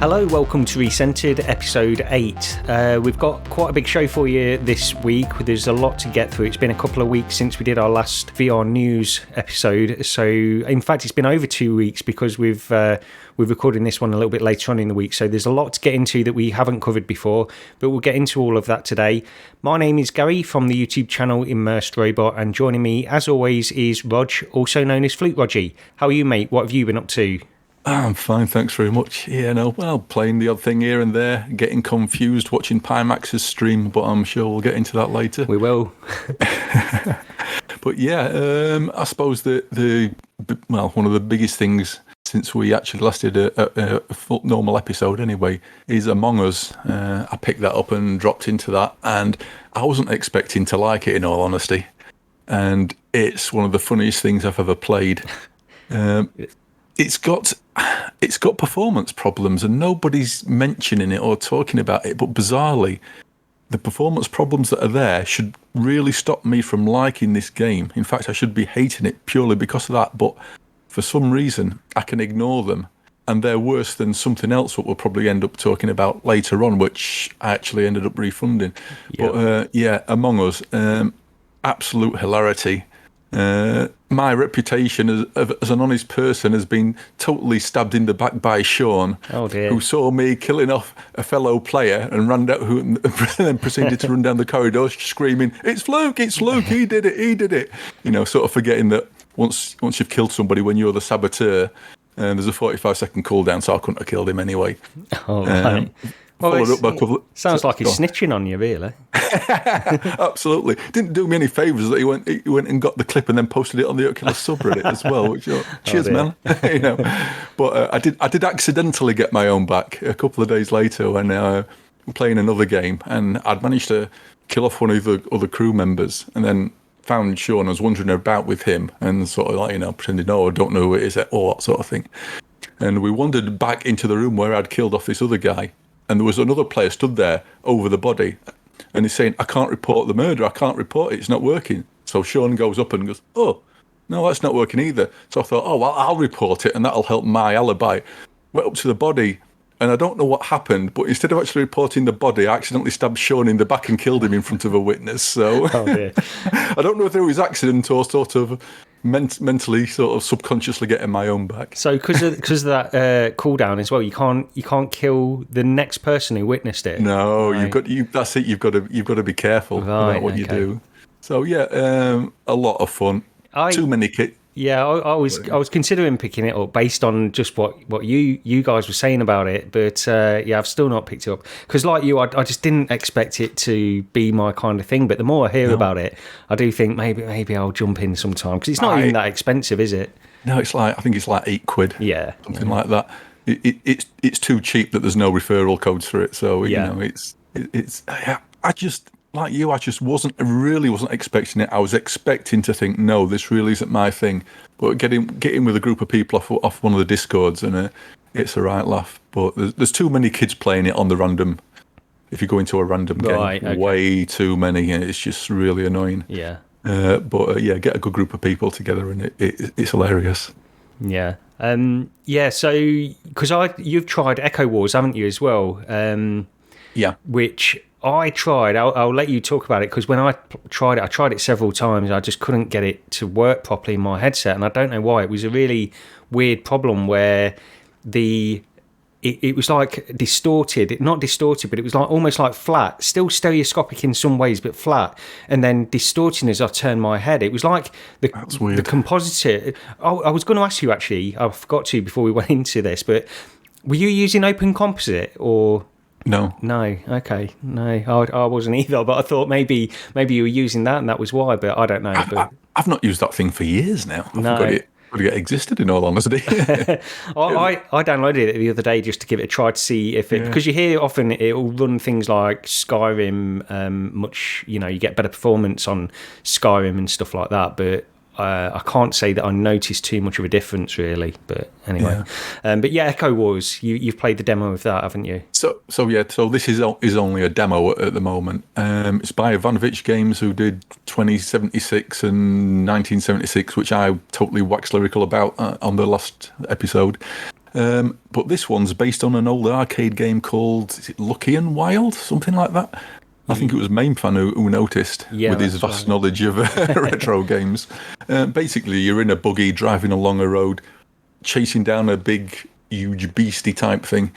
Hello, welcome to RECENTERED episode 8. We've got quite a big show for you this week. There's a lot to get through. It's been a couple of weeks since we did our last VR news episode. So, in fact, it's been over 2 weeks because we're recording this one a little bit later on in the week. So there's a lot to get into that we haven't covered before, but we'll get into all of that today. My name is Gary from the YouTube channel Immersed Robot, and joining me, as always, is Rog, also known as Flute Rogie. How are you, mate? What have you been up to? I'm fine, thanks very much. Yeah, no, well, playing the odd thing here and there, getting confused, watching Pimax's stream, but I'm sure we'll get into that later. We will. But yeah, I suppose one of the biggest things since we actually last did a full normal episode anyway is Among Us. I picked that up and dropped into that, and I wasn't expecting to like it, in all honesty. And it's one of the funniest things I've ever played. It's got performance problems, and nobody's mentioning it or talking about it. But bizarrely, the performance problems that are there should really stop me from liking this game. In fact, I should be hating it purely because of that. But for some reason, I can ignore them, and they're worse than something else that we'll probably end up talking about later on, which I actually ended up refunding. Yep. But yeah, Among Us, absolute hilarity. My reputation as an honest person has been totally stabbed in the back by Sean, who saw me killing off a fellow player and then proceeded to run down the corridor screaming, "It's Fluke! It's Fluke! He did it! He did it!" You know, sort of forgetting that once you've killed somebody, when you're the saboteur, there's a 45-second cooldown, so I couldn't have killed him anyway. Oh, right. Well, sounds like he's snitching on you, really. Absolutely. Didn't do me any favours that he went and got the clip and then posted it on the Oculus subreddit as well. Which, cheers, man. You know, but I did accidentally get my own back a couple of days later when playing another game, and I'd managed to kill off one of the other crew members, and then found Sean. I was wandering about with him and sort of like, pretending, I don't know who it is, all that sort of thing. And we wandered back into the room where I'd killed off this other guy. And there was another player stood there over the body, and he's saying, "I can't report the murder. I can't report it. It's not working." So Sean goes up and goes, "Oh, no, that's not working either." So I thought, "Oh, well, I'll report it, and that'll help my alibi." Went up to the body, and I don't know what happened, but instead of actually reporting the body, I accidentally stabbed Sean in the back and killed him in front of a witness. So I don't know if it was accident or sort of mentally, sort of subconsciously getting my own back. So because of that cooldown as well, you can't kill the next person who witnessed it. No, right. That's it. You've got to be careful about what you do. So yeah, a lot of fun. Too many kids. Yeah, I was considering picking it up based on just what you guys were saying about it, but yeah, I've still not picked it up because, like you, I just didn't expect it to be my kind of thing. But the more I hear about it, I do think maybe I'll jump in sometime because it's not even that expensive, is it? No, I think it's like £8. Yeah, something like that. It's too cheap that there's no referral codes for it. So I just. Like you, I just wasn't expecting it. I was expecting to think, no, this really isn't my thing. But getting with a group of people off one of the Discords, and it's a right laugh. But there's too many kids playing it on the random. If you go into a random game, way too many, and it's just really annoying. Yeah. But get a good group of people together, and it's hilarious. Yeah. Yeah. So because you've tried Echo Wars, haven't you, as well? Yeah. Which I tried. I'll let you talk about it because when I tried it several times. I just couldn't get it to work properly in my headset, and I don't know why. It was a really weird problem where it was like distorted. Not distorted, but it was like almost like flat. Still stereoscopic in some ways, but flat, and then distorting as I turned my head. It was like the compositor. I was going to ask you actually. I forgot to before we went into this, but were you using Open Composite or? No. Okay. No, I wasn't either. But I thought maybe you were using that, and that was why. But I don't know. I've not used that thing for years now. I forgot it existed. In all honesty, I downloaded it the other day just to give it a try to see if it because you hear often it'll run things like Skyrim. Much you get better performance on Skyrim and stuff like that, but. I can't say that I noticed too much of a difference, really. But anyway, but yeah, Echo Wars. You've played the demo of that, haven't you? So this is only a demo at the moment. It's by Ivanovich Games, who did 2076 and 1976, which I totally waxed lyrical about on the last episode. But this one's based on an old arcade game called, is it Lucky and Wild? Something like that. I think it was Mainfan who noticed with his vast knowledge of retro games. Basically, you're in a buggy driving along a road, chasing down a big, huge beastie type thing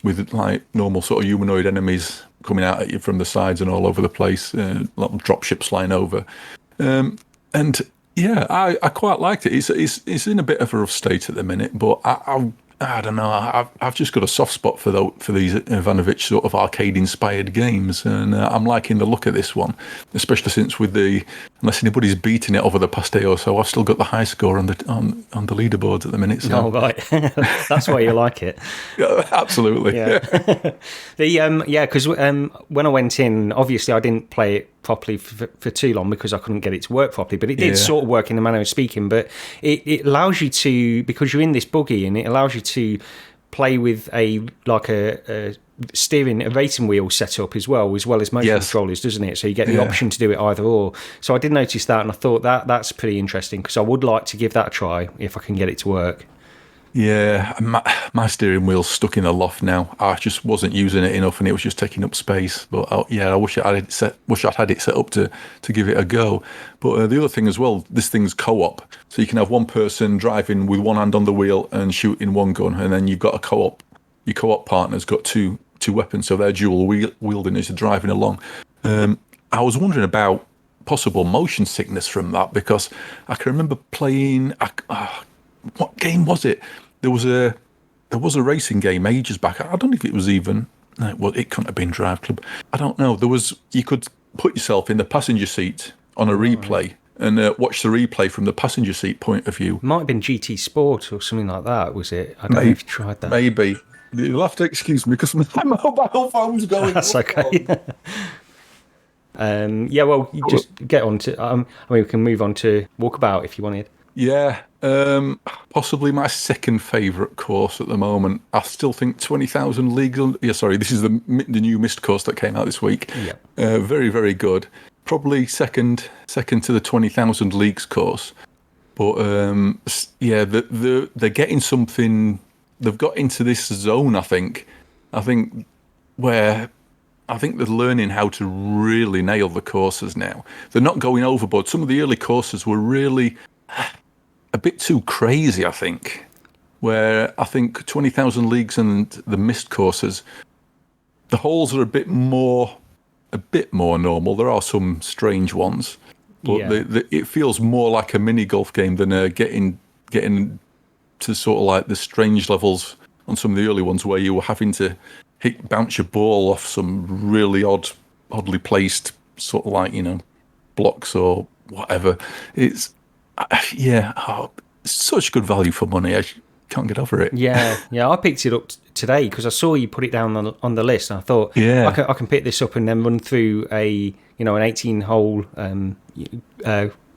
with like normal sort of humanoid enemies coming out at you from the sides and all over the place, little drop ships flying over. And yeah, I quite liked it. It's in a bit of a rough state at the minute, but I don't know. I've just got a soft spot for these Ivanovich sort of arcade-inspired games, and I'm liking the look of this one, especially since unless anybody's beaten it over the past day or so, I've still got the high score on the leaderboards at the minute. So. Oh right, that's why you like it. Yeah, absolutely. Yeah. Because when I went in, obviously I didn't play it properly for too long because I couldn't get it to work properly, but it did sort of work in the manner of speaking. But it allows you to, because you're in this buggy, and it allows you to play with a racing wheel setup as well as motion controllers, doesn't it? So you get the option to do it either or. So I did notice that, and I thought that's pretty interesting, because I would like to give that a try if I can get it to work. Yeah, my steering wheel's stuck in the loft now. I just wasn't using it enough, and it was just taking up space. But I wish I'd had it set up to give it a go. But the other thing as well, this thing's co-op, so you can have one person driving with one hand on the wheel and shooting one gun, and then you've got a co-op. Your co-op partner's got two weapons, so they're dual wielding as you're driving along. I was wondering about possible motion sickness from that, because I can remember playing. What game was it? There was a racing game ages back. I don't know if it was even. Well, it couldn't have been Drive Club. I don't know. You could put yourself in the passenger seat on a replay and watch the replay from the passenger seat point of view. It might have been GT Sport or something like that. Was it? I don't know if you tried that. Maybe. You'll have to excuse me because my mobile phone's going. That's okay. Well, you just get on to. We can move on to Walkabout if you wanted. Yeah, possibly my second favourite course at the moment. I still think 20,000 Leagues. This is the new Myst course that came out this week. Yeah, very, very good. Probably second to the 20,000 Leagues course. But they're getting something. They've got into this zone. I think where. I think they're learning how to really nail the courses now. They're not going overboard. Some of the early courses were really a bit too crazy, I think. Where I think 20,000 Leagues and the Myst courses, the holes are a bit more normal. There are some strange ones, but it feels more like a mini golf game than getting to sort of like the strange levels on some of the early ones where you were having to bounce your ball off some really oddly placed sort of like, blocks or whatever. It's such good value for money. I can't get over it. Yeah. I picked it up today because I saw you put it down on the list, and I thought, I can pick this up and then run through an 18-hole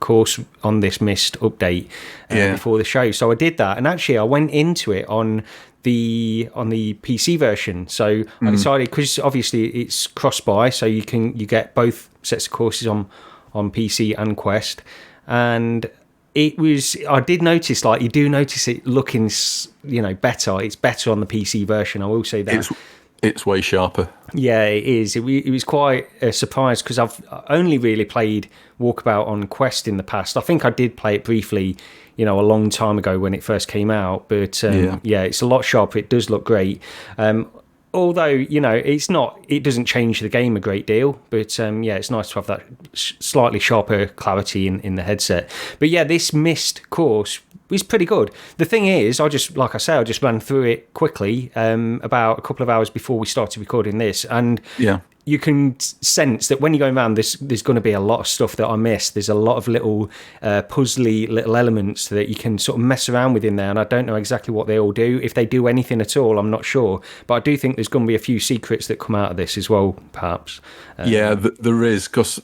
course on this Myst update before the show. So I did that, and actually I went into it on the PC version. So I decided, because obviously it's cross-buy, so you get both sets of courses on PC and Quest, and I did notice, like, you do notice it looking, better. It's better on the PC version, I will say that. It's way sharper. Yeah, it is. It was quite a surprise, because I've only really played Walkabout on Quest in the past. I think I did play it briefly, a long time ago when it first came out. But it's a lot sharper. It does look great. Although, it doesn't change the game a great deal. But it's nice to have that slightly sharper clarity in the headset. But yeah, this Myst course is pretty good. The thing is, I just ran through it quickly about a couple of hours before we started recording this, and you can sense that when you're going around, there's going to be a lot of stuff that I missed. There's a lot of little puzzly little elements that you can sort of mess around with in there, and I don't know exactly what they all do. If they do anything at all, I'm not sure, but I do think there's going to be a few secrets that come out of this as well, perhaps. There is, because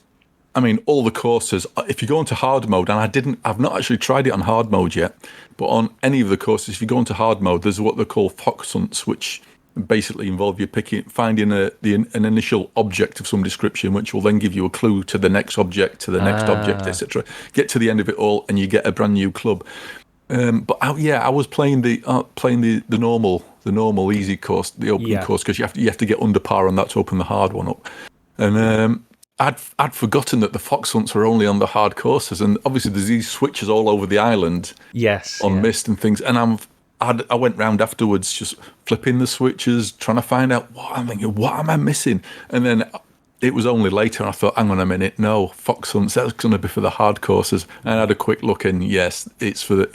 all the courses, if you go into hard mode, and I've not actually tried it on hard mode yet, but on any of the courses, if you go into hard mode, there's what they call fox hunts, which basically involve you finding an initial object of some description, which will then give you a clue to the next object, etc. Get to the end of it all, and you get a brand new club. But I was playing the normal easy course, the open course, because you have to get under par on that to open the hard one up. And I'd forgotten that the fox hunts were only on the hard courses, and obviously there's these switches all over the island. Yes, on Myst and things, and I went round afterwards just flipping the switches, trying to find out what am I missing, and then it was only later I thought, hang on a minute, no, fox hunts, that's going to be for the hard courses, and I had a quick look, and yes, it's for the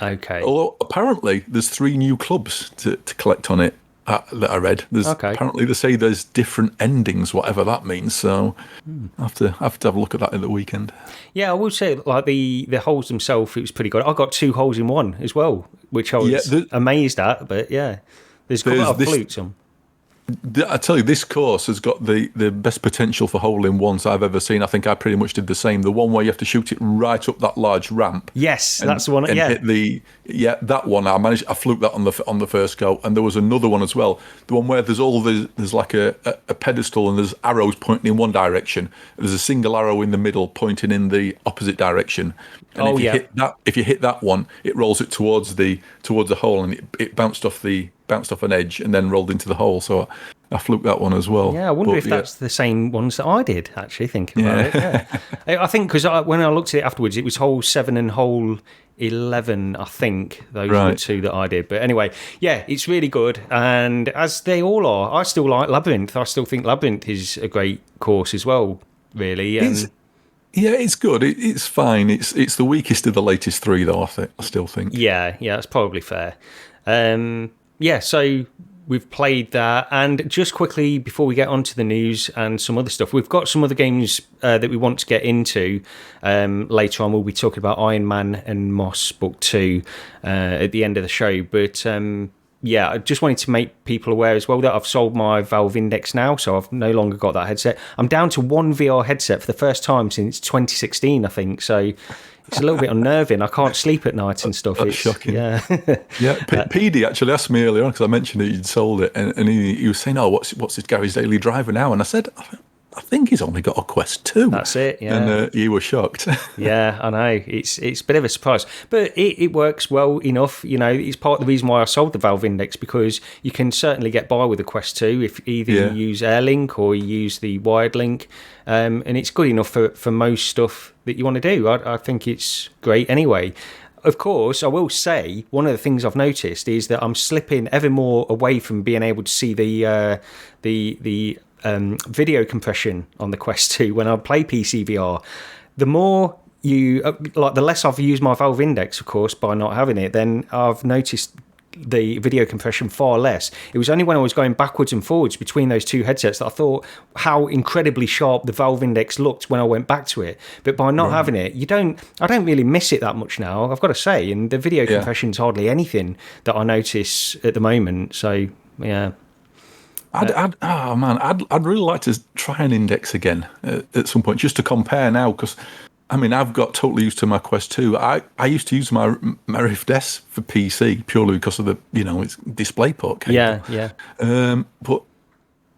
okay. Although apparently there's 3 new clubs to collect on it. That I read. Apparently they say there's different endings, whatever that means. So I have to have a look at that in the weekend. Yeah, I will say, like the holes themselves, it was pretty good. I got 2 holes in one as well, which I was amazed at. But yeah, there's quite a lot of flukes on. I tell you, this course has got the best potential for hole-in-ones I've ever seen. I think I pretty much did the same. The one where you have to shoot it right up that large ramp. Yes, that's the one. And hit that one. I fluked that on the first go. And there was another one as well. The one where there's like a pedestal and there's arrows pointing in one direction. There's a single arrow in the middle pointing in the opposite direction. And if you hit that one, it rolls it towards the hole, and it bounced off an edge and then rolled into the hole. So I fluked that one as well. Yeah, I wonder if that's the same ones that I did, actually, thinking about it. Yeah. I think because when I looked at it afterwards, it was hole 7 and hole 11, I think. Those were the 2 that I did. But anyway, yeah, it's really good. And as they all are, I still like Labyrinth. I still think Labyrinth is a great course as well, really. It's good. It's fine. It's the weakest of the latest 3, though, I still think. Yeah, that's probably fair. So we've played that. And just quickly, before we get on to the news and some other stuff, we've got some other games that we want to get into later on. We'll be talking about Iron Man and Moss Book 2 at the end of the show. But I just wanted to make people aware as well that I've sold my Valve Index now, so I've no longer got that headset. I'm down to 1 VR headset for the first time since 2016, I think. So it's a little bit unnerving. I can't sleep at night and stuff. That's shocking. Yeah. PD actually asked me earlier on, because I mentioned that you'd sold it, and he was saying, what's this Gary's Daily Driver now? And I said, I think he's only got a Quest 2. That's it, yeah. And you were shocked. Yeah, I know. It's a bit of a surprise. But it works well enough. You know, it's part of the reason why I sold the Valve Index, because you can certainly get by with the Quest 2 if either you use AirLink or you use the wired link. And it's good enough for most stuff that you want to do. I think it's great anyway. Of course, I will say, one of the things I've noticed is that I'm slipping ever more away from being able to see the video compression on the Quest 2 when I play PC VR. The more the less I've used my Valve Index, of course, by not having it, then I've noticed the video compression far less. It was only when I was going backwards and forwards between those 2 headsets that I thought how incredibly sharp the Valve Index looked when I went back to it. But by not having it, I don't really miss it that much now, I've got to say. And the video compression's hardly anything that I notice at the moment. So yeah. I'd really like to try an Index again at some point, just to compare now, because I've got totally used to my Quest 2. I used to use my Rift S for PC purely because of the its DisplayPort cable. Yeah. But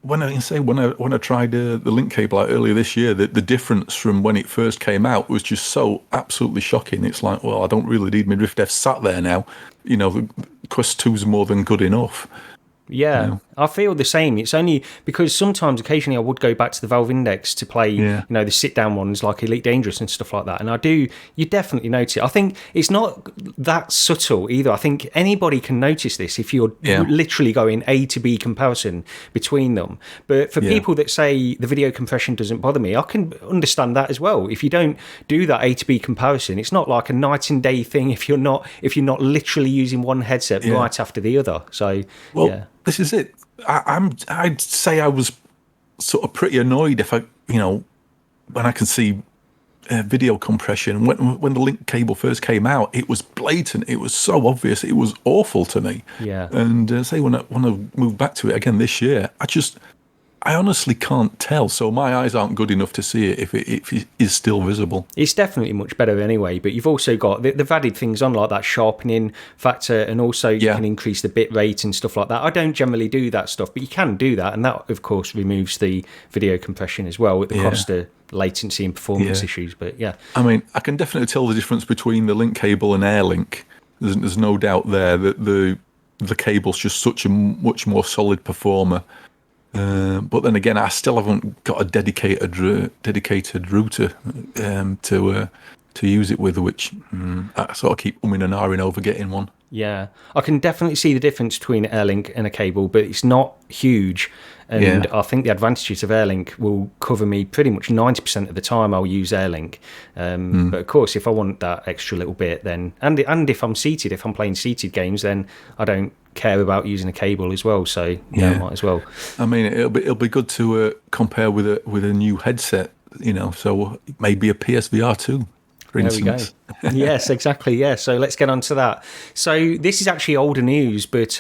when I tried the link cable out earlier this year, the difference from when it first came out was just so absolutely shocking. It's like, well, I don't really need my Rift S sat there now. The Quest 2's more than good enough. Yeah, I feel the same. It's only because sometimes, occasionally, I would go back to the Valve Index to play, the sit-down ones like Elite Dangerous and stuff like that. And you definitely notice it. I think it's not that subtle either. I think anybody can notice this if you're literally going A to B comparison between them. But for people that say the video compression doesn't bother me, I can understand that as well. If you don't do that A to B comparison, it's not like a night and day thing if you're not literally using one headset right after the other. So, this is it. I'd say I was sort of pretty annoyed if when I can see video compression. When the link cable first came out, it was blatant. It was so obvious. It was awful to me. Yeah. And say when I moved back to it again this year, I honestly can't tell. So my eyes aren't good enough to see it if it is still visible. It's definitely much better anyway, but you've also got, they've added things on like that sharpening factor, and also you can increase the bit rate and stuff like that. I don't generally do that stuff, but you can do that, and that, of course, removes the video compression as well at the cost of latency and performance issues. But yeah. I mean, I can definitely tell the difference between the link cable and AirLink. There's no doubt there that the cable's just such a much more solid performer. But then again, I still haven't got a dedicated router to use it with, which I sort of keep umming and ahhing over getting one. Yeah, I can definitely see the difference between AirLink and a cable, but it's not huge. And I think the advantages of AirLink will cover me pretty much 90% of the time I'll use AirLink. But of course, if I want that extra little bit, then and if I'm seated, if I'm playing seated games, then I don't care about using a cable as well. So I might as well. I mean, it'll be good to compare with a new headset. So maybe a PSVR2. For instance. There we go. Yes, exactly. Yeah. So let's get on to that. So this is actually older news, but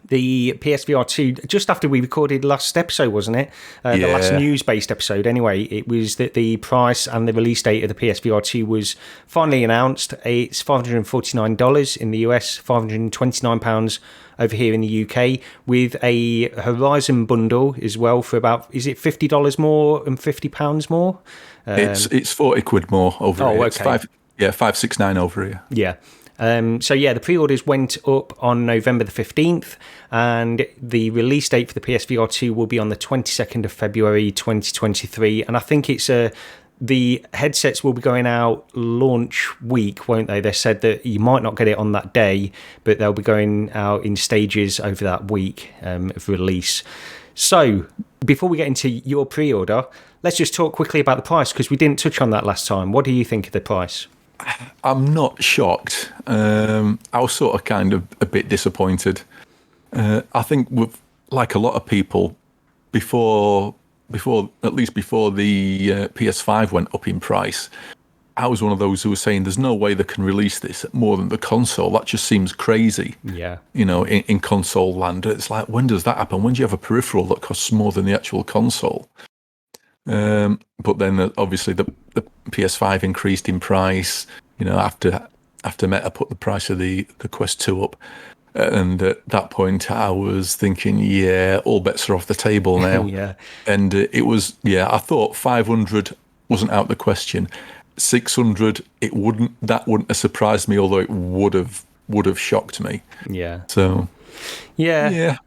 the PSVR2, just after we recorded last episode, wasn't it? The last news-based episode, anyway. It was that the price and the release date of the PSVR2 was finally announced. It's $549 in the US, £529 over here in the UK, with a Horizon bundle as well for about, is it $50 more and £50 more? It's 40 quid more over here. Okay. It's $569 over here. Yeah. The pre-orders went up on November the 15th, and the release date for the PSVR2 will be on the 22nd of February 2023. And I think it's the headsets will be going out launch week, won't they? They said that you might not get it on that day, but they'll be going out in stages over that week of release. So before we get into your pre-order, let's just talk quickly about the price, because we didn't touch on that last time. What do you think of the price? I'm not shocked. I was sort of kind of a bit disappointed. I think with, like a lot of people, before the PS5 went up in price, I was one of those who was saying there's no way they can release this at more than the console. That just seems crazy. Yeah. In console land, it's like, when does that happen? When do you have a peripheral that costs more than the actual console? But then obviously the PS5 increased in price, after Meta put the price of the Quest 2 up. And at that point I was thinking, all bets are off the table now. Yeah. And it was, I thought 500 wasn't out the question. 600, that wouldn't have surprised me, although it would have shocked me. Yeah. So yeah,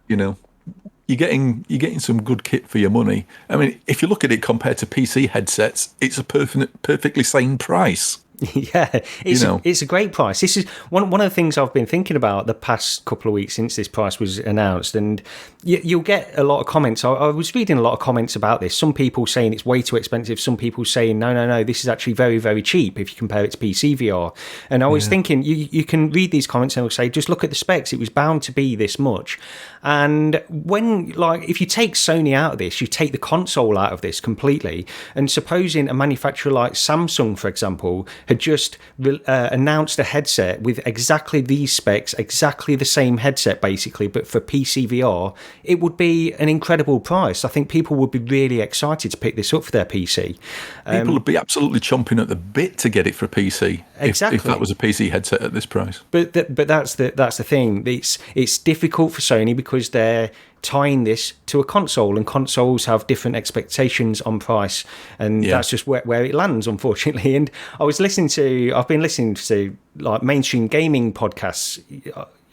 you're getting some good kit for your money. I mean, if you look at it compared to PC headsets, it's a perfectly sane price. Yeah, it's a great price. This is one of the things I've been thinking about the past couple of weeks since this price was announced, and you'll get a lot of comments. I was reading a lot of comments about this. Some people saying it's way too expensive. Some people saying no, this is actually very, very cheap if you compare it to PC VR. And I was thinking, you can read these comments and they'll say, just look at the specs. It was bound to be this much. And when, if you take Sony out of this, you take the console out of this completely. And supposing a manufacturer like Samsung, for example, had just announced a headset with exactly these specs, exactly the same headset basically, but for PC VR, it would be an incredible price. I think people would be really excited to pick this up for their PC. People would be absolutely chomping at the bit to get it for PC. Exactly. If that was a PC headset at this price. But that's the thing. It's difficult for Sony because they're tying this to a console, and consoles have different expectations on price, and that's just where it lands, unfortunately. And I've been listening to mainstream gaming podcasts.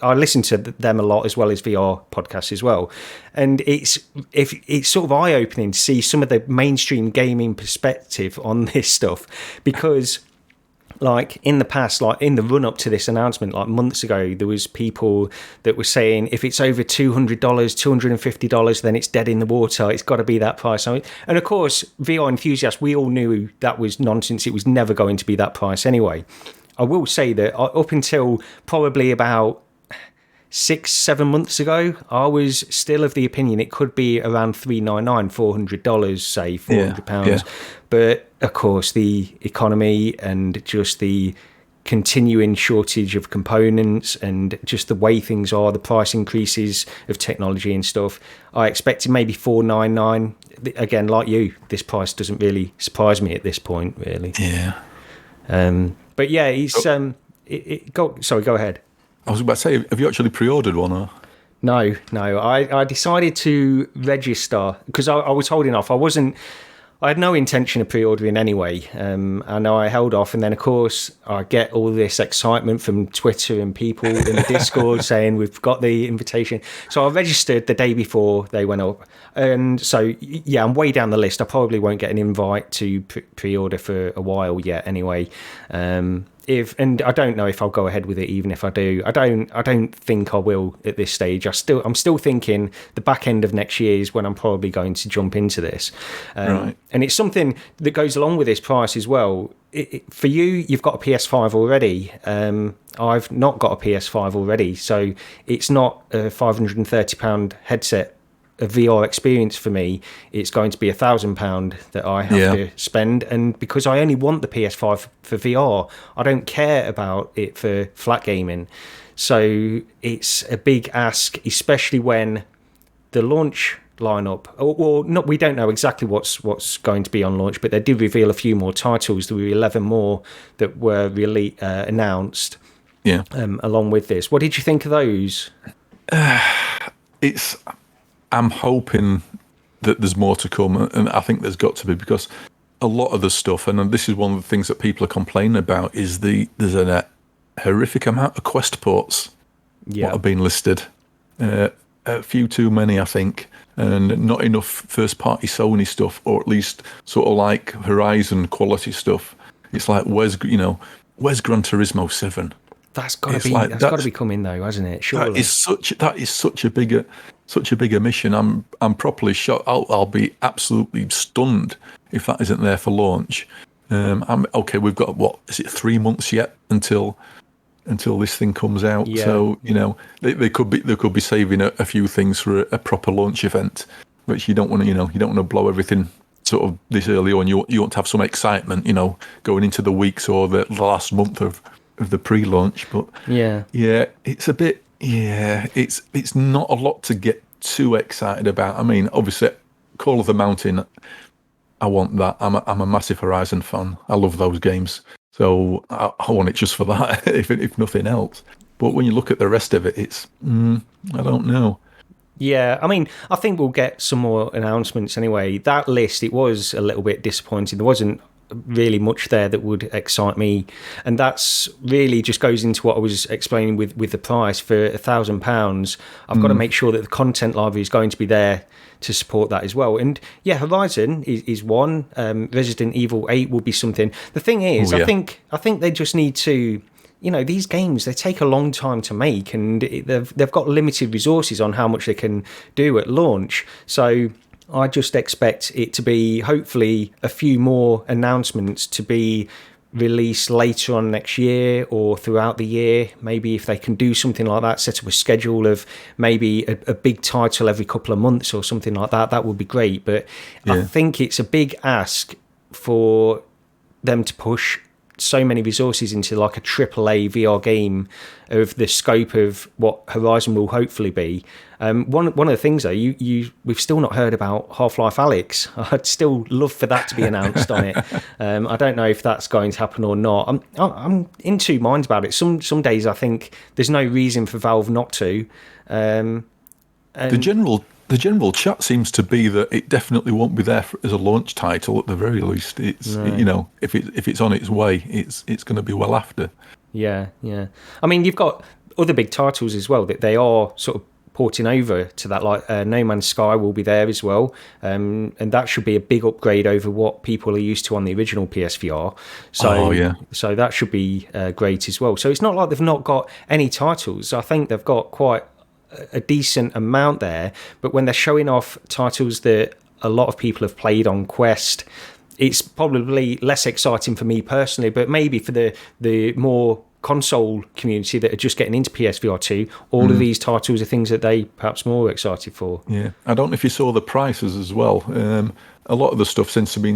I listen to them a lot, as well as VR podcasts as well, and it's sort of eye-opening to see some of the mainstream gaming perspective on this stuff, because in the past, in the run up to this announcement, months ago, there was people that were saying if it's over $200, $250, then it's dead in the water. It's got to be that price. And of course, VR enthusiasts, we all knew that was nonsense. It was never going to be that price anyway. I will say that up until probably about 6-7 months ago, I was still of the opinion it could be around $399, $400, say £400. But of course, the economy and just the continuing shortage of components and just the way things are, the price increases of technology and stuff, I expected maybe $499. Again, like you, this price doesn't really surprise me at this point, really. Yeah. But yeah, it's sorry, go ahead. I was about to say, have you actually pre-ordered one? Or? No. I decided to register because I was holding off. I had no intention of pre-ordering anyway, and I held off. And then, of course, I get all this excitement from Twitter and people in the Discord saying we've got the invitation. So I registered the day before they went up. And so, yeah, I'm way down the list. I probably won't get an invite to pre-order for a while yet anyway. And I don't know if I'll go ahead with it, even if I do. I don't think I will at this stage. I'm still thinking the back end of next year is when I'm probably going to jump into this. Right. And it's something that goes along with this price as well. For you, you've got a PS5 already. I've not got a PS5 already, so it's not a £530 headset. A VR experience for me, it's going to be £1,000 that I have to spend, and because I only want the PS5 for VR, I don't care about it for flat gaming. So it's a big ask, especially when the launch lineup, or not, we don't know exactly what's going to be on launch, but they did reveal a few more titles. There were 11 more that were really announced. Yeah. Along with this, what did you think of those? I'm hoping that there's more to come, and I think there's got to be, because a lot of the stuff, and this is one of the things that people are complaining about, is there's a horrific amount of Quest ports that have been listed. A few too many, I think, and not enough first-party Sony stuff, or at least sort of like Horizon quality stuff. It's like, where's Gran Turismo 7? That's got to be coming though, hasn't it? Surely. That is such a bigger mission. I'm properly shocked. I'll be absolutely stunned if that isn't there for launch. We've got 3 months yet until this thing comes out. Yeah. So they could be saving a few things for a proper launch event, which you don't want to blow everything sort of this early on. You want to have some excitement, going into the weeks or the last month of the pre-launch. But it's a bit. Yeah, it's not a lot to get too excited about. I mean, obviously, Call of the Mountain, I want that. I'm a massive Horizon fan. I love those games, so I want it just for that, if nothing else. But when you look at the rest of it, it's I don't know. Yeah, I mean, I think we'll get some more announcements anyway. That list, it was a little bit disappointing. There wasn't really much there that would excite me, and that's really just goes into what I was explaining with the price. For £1,000, I've got to make sure that the content library is going to be there to support that as well. And yeah, Horizon is one. Resident Evil 8 will be something. The thing is, I think they just need to, these games, they take a long time to make, and they've got limited resources on how much they can do at launch. So I just expect it to be, hopefully, a few more announcements to be released later on next year or throughout the year. Maybe if they can do something like that, set up a schedule of maybe a big title every couple of months or something like that, that would be great. But I think it's a big ask for them to push so many resources into like a AAA VR game of the scope of what Horizon will hopefully be. One of the things though, we've still not heard about Half-Life Alyx. I'd still love for that to be announced on it. I don't know if that's going to happen or not. I'm in two minds about it. Some days I think there's no reason for Valve not to. The general chat seems to be that it definitely won't be there as a launch title at the very least. It's if it's on its way, it's going to be well after. Yeah. I mean, you've got other big titles as well that they are sort of porting over to that. Like No Man's Sky will be there as well, and that should be a big upgrade over what people are used to on the original PSVR. So that should be great as well. So it's not like they've not got any titles. I think they've got quite a decent amount there, but when they're showing off titles that a lot of people have played on Quest, it's probably less exciting for me personally, but maybe for the more console community that are just getting into PSVR2, all of these titles are things that they perhaps more excited for. Yeah, I don't know if you saw the prices as well. A lot of the stuff seems to be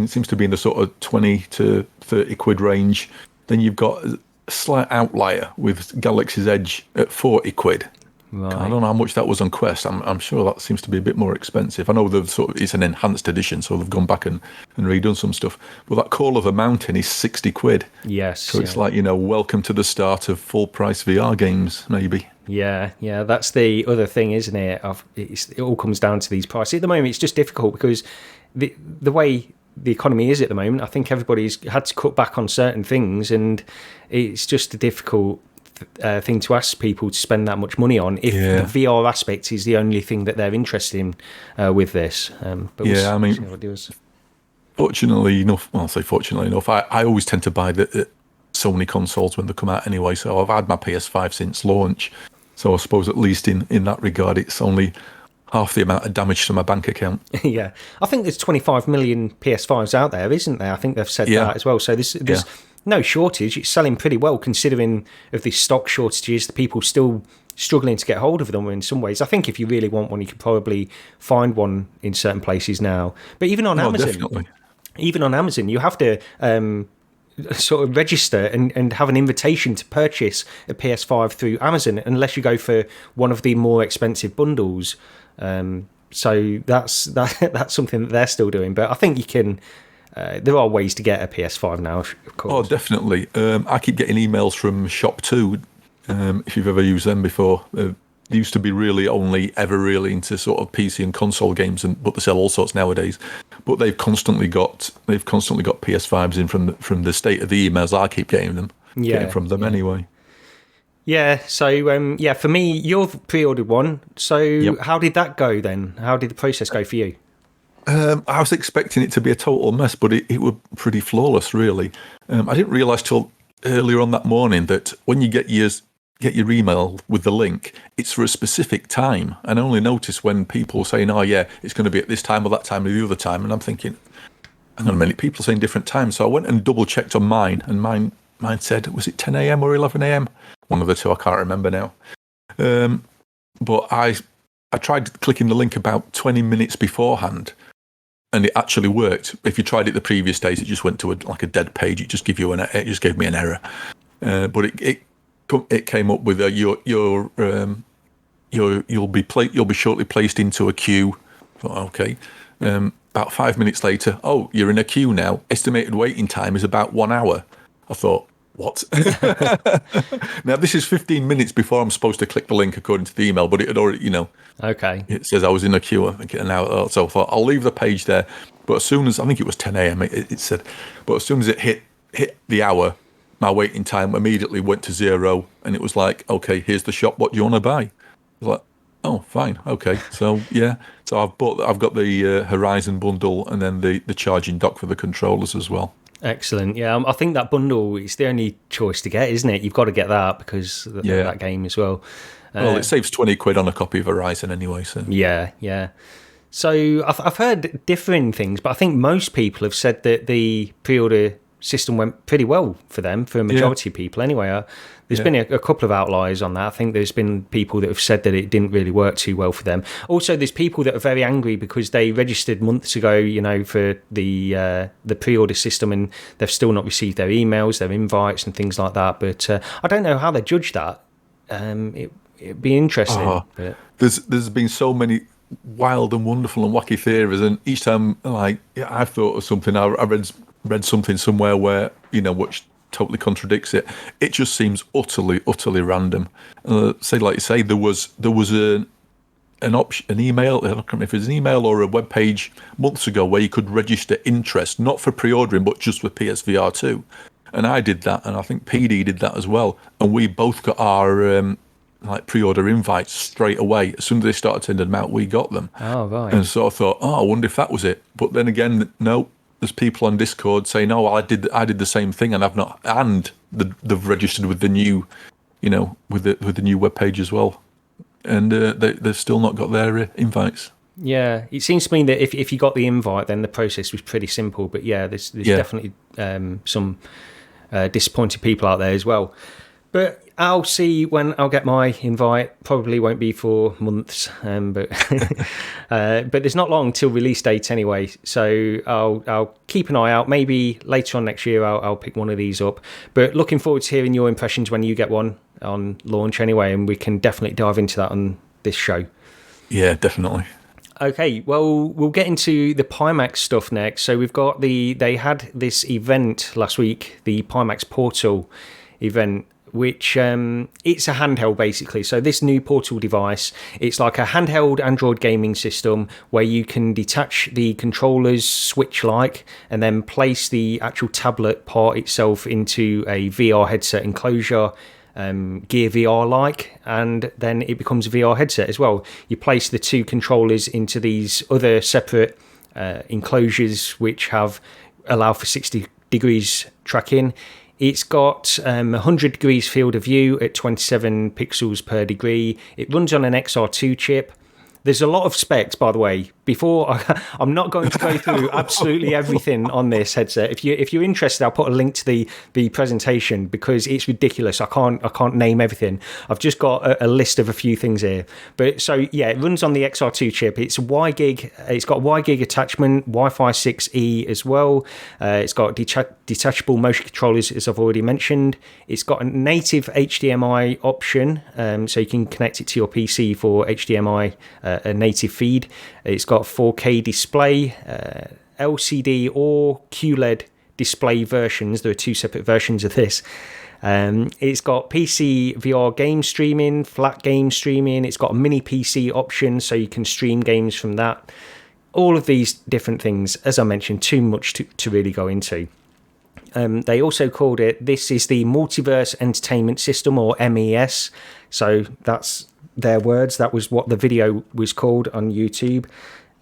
in the sort of 20 to 30 quid range. Then you've got slight outlier with Galaxy's Edge at 40 quid. Right. I don't know how much that was on Quest. I'm sure that seems to be a bit more expensive. I know it's an enhanced edition, so they've gone back and redone some stuff. But that Call of the Mountain is 60 quid. Yes. So it's like, welcome to the start of full price VR games, maybe. Yeah, that's the other thing, isn't it? It all comes down to these prices. At the moment, it's just difficult because the way the economy is at the moment, I think everybody's had to cut back on certain things, and it's just a difficult thing to ask people to spend that much money on if the VR aspect is the only thing that they're interested in with this. But we'll see what it does. Fortunately enough, I always tend to buy the Sony consoles when they come out anyway, so I've had my PS5 since launch, so I suppose at least in that regard it's only half the amount of damage to my bank account. Yeah, I think there's 25 million PS5s out there, isn't there? I think they've said that as well, so there's no shortage. It's selling pretty well considering of the stock shortages, the people still struggling to get hold of them in some ways. I think if you really want one, you could probably find one in certain places now. But even on Amazon, you have to sort of register and have an invitation to purchase a PS5 through Amazon unless you go for one of the more expensive bundles. So that's something that they're still doing. But I think you can... there are ways to get a PS5 now, of course. Oh, definitely. I keep getting emails from Shop2, if you've ever used them before. They used to be ever really into sort of PC and console games, but they sell all sorts nowadays. But they've constantly got PS5s in from the state of the emails I keep getting from them anyway. Yeah, so for me, you've pre-ordered one. So How did that go then? How did the process go for you? I was expecting it to be a total mess, but it was pretty flawless, really. I didn't realise till earlier on that morning that when you get your email with the link, it's for a specific time. And I only noticed when people were saying, it's going to be at this time or that time or the other time. And I'm thinking, hang on a minute, people are saying different times. So I went and double-checked on mine, and mine said, was it 10 a.m. or 11 a.m.? One of the two, I can't remember now. But I tried clicking the link about 20 minutes beforehand, and it actually worked. If you tried it the previous days, it just went to a dead page. It just gave me an error. But it came up with you'll be shortly placed into a queue. I thought, okay. About 5 minutes later, you're in a queue now. Estimated waiting time is about 1 hour. I thought, what? Now, this is 15 minutes before I'm supposed to click the link according to the email, but it had already, Okay. It says I was in a queue, I think, an hour. So I thought, I'll leave the page there. But as soon as, I think it was 10 a.m., it said, but as soon as it hit the hour, my waiting time immediately went to 0, and it was like, okay, here's the shop, what do you want to buy? I was like, oh, fine, okay. So, so I've got the Horizon bundle and then the charging dock for the controllers as well. Excellent. Yeah, I think that bundle is the only choice to get, isn't it? You've got to get that because of that game as well. Well, it saves 20 quid on a copy of Horizon anyway. So yeah. So I've heard differing things, but I think most people have said that the pre-order system went pretty well for them, for a majority of people anyway. There's been a couple of outliers on that. I think there's been people that have said that it didn't really work too well for them. Also, there's people that are very angry because they registered months ago, for the pre-order system, and they've still not received their emails, their invites, and things like that. But I don't know how they judge that. It'd be interesting. But There's been so many wild and wonderful and wacky theories, and each time, I've thought of something. I read something somewhere where which totally contradicts it. It just seems utterly random. Like you say, there was an option, an email. I don't remember if it was an email or a web page months ago where you could register interest, not for pre-ordering, but just with PSVR2. And I did that, and I think PD did that as well. And we both got our pre-order invites straight away. As soon as they started sending them out, we got them. Oh, right. And so I thought, I wonder if that was it. But then again, no. There's people on Discord saying, I did the same thing, and I've not, and they've registered with the new, with the new webpage as well, and they've still not got their invites. Yeah, it seems to me that if you got the invite, then the process was pretty simple. But there's definitely some disappointed people out there as well. But I'll see when I'll get my invite. Probably won't be for months, but but there's not long till release date anyway. So I'll keep an eye out. Maybe later on next year I'll pick one of these up. But looking forward to hearing your impressions when you get one on launch anyway, and we can definitely dive into that on this show. Yeah, definitely. Okay, well, we'll get into the Pimax stuff next. So we've got they had this event last week, the Pimax Portal event, which it's a handheld basically. So this new Portal device, it's like a handheld Android gaming system where you can detach the controllers switch-like and then place the actual tablet part itself into a VR headset enclosure, Gear VR-like, and then it becomes a VR headset as well. You place the two controllers into these other separate enclosures which allow for 60 degrees tracking. It's got 100 degrees field of view at 27 pixels per degree. It runs on an XR2 chip. There's a lot of specs, by the way. I'm not going to go through absolutely everything on this headset. If you're interested, I'll put a link to the presentation because it's ridiculous. I can't name everything. I've just got a list of a few things here. But so yeah, it runs on the XR2 chip. It's WiGig. It's got WiGig attachment, Wi-Fi 6E as well. It's got detachable motion controllers, as I've already mentioned. It's got a native HDMI option, so you can connect it to your PC for HDMI, a native feed. It's got 4K display, LCD or QLED display versions. There are two separate versions of this. It's got PC VR game streaming, flat game streaming. It's got a mini PC option, so you can stream games from that. All of these different things, as I mentioned, too much to really go into. They also called this is the Multiverse Entertainment System, or MES. So that's their words. That was what the video was called on YouTube.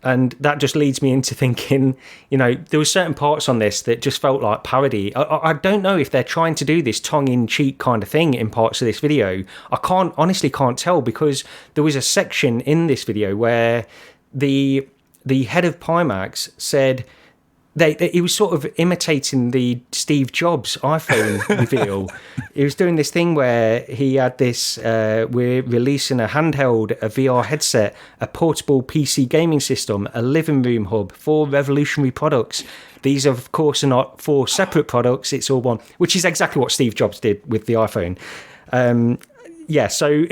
And that just leads me into thinking, there were certain parts on this that just felt like parody. I don't know if they're trying to do this tongue-in-cheek kind of thing in parts of this video. I honestly can't tell, because there was a section in this video where the head of Pimax said he was sort of imitating the Steve Jobs iPhone reveal. He was doing this thing where he had this, we're releasing a handheld, a VR headset, a portable PC gaming system, a living room hub, 4 revolutionary products. These, of course, are not 4 separate products. It's all one, which is exactly what Steve Jobs did with the iPhone. So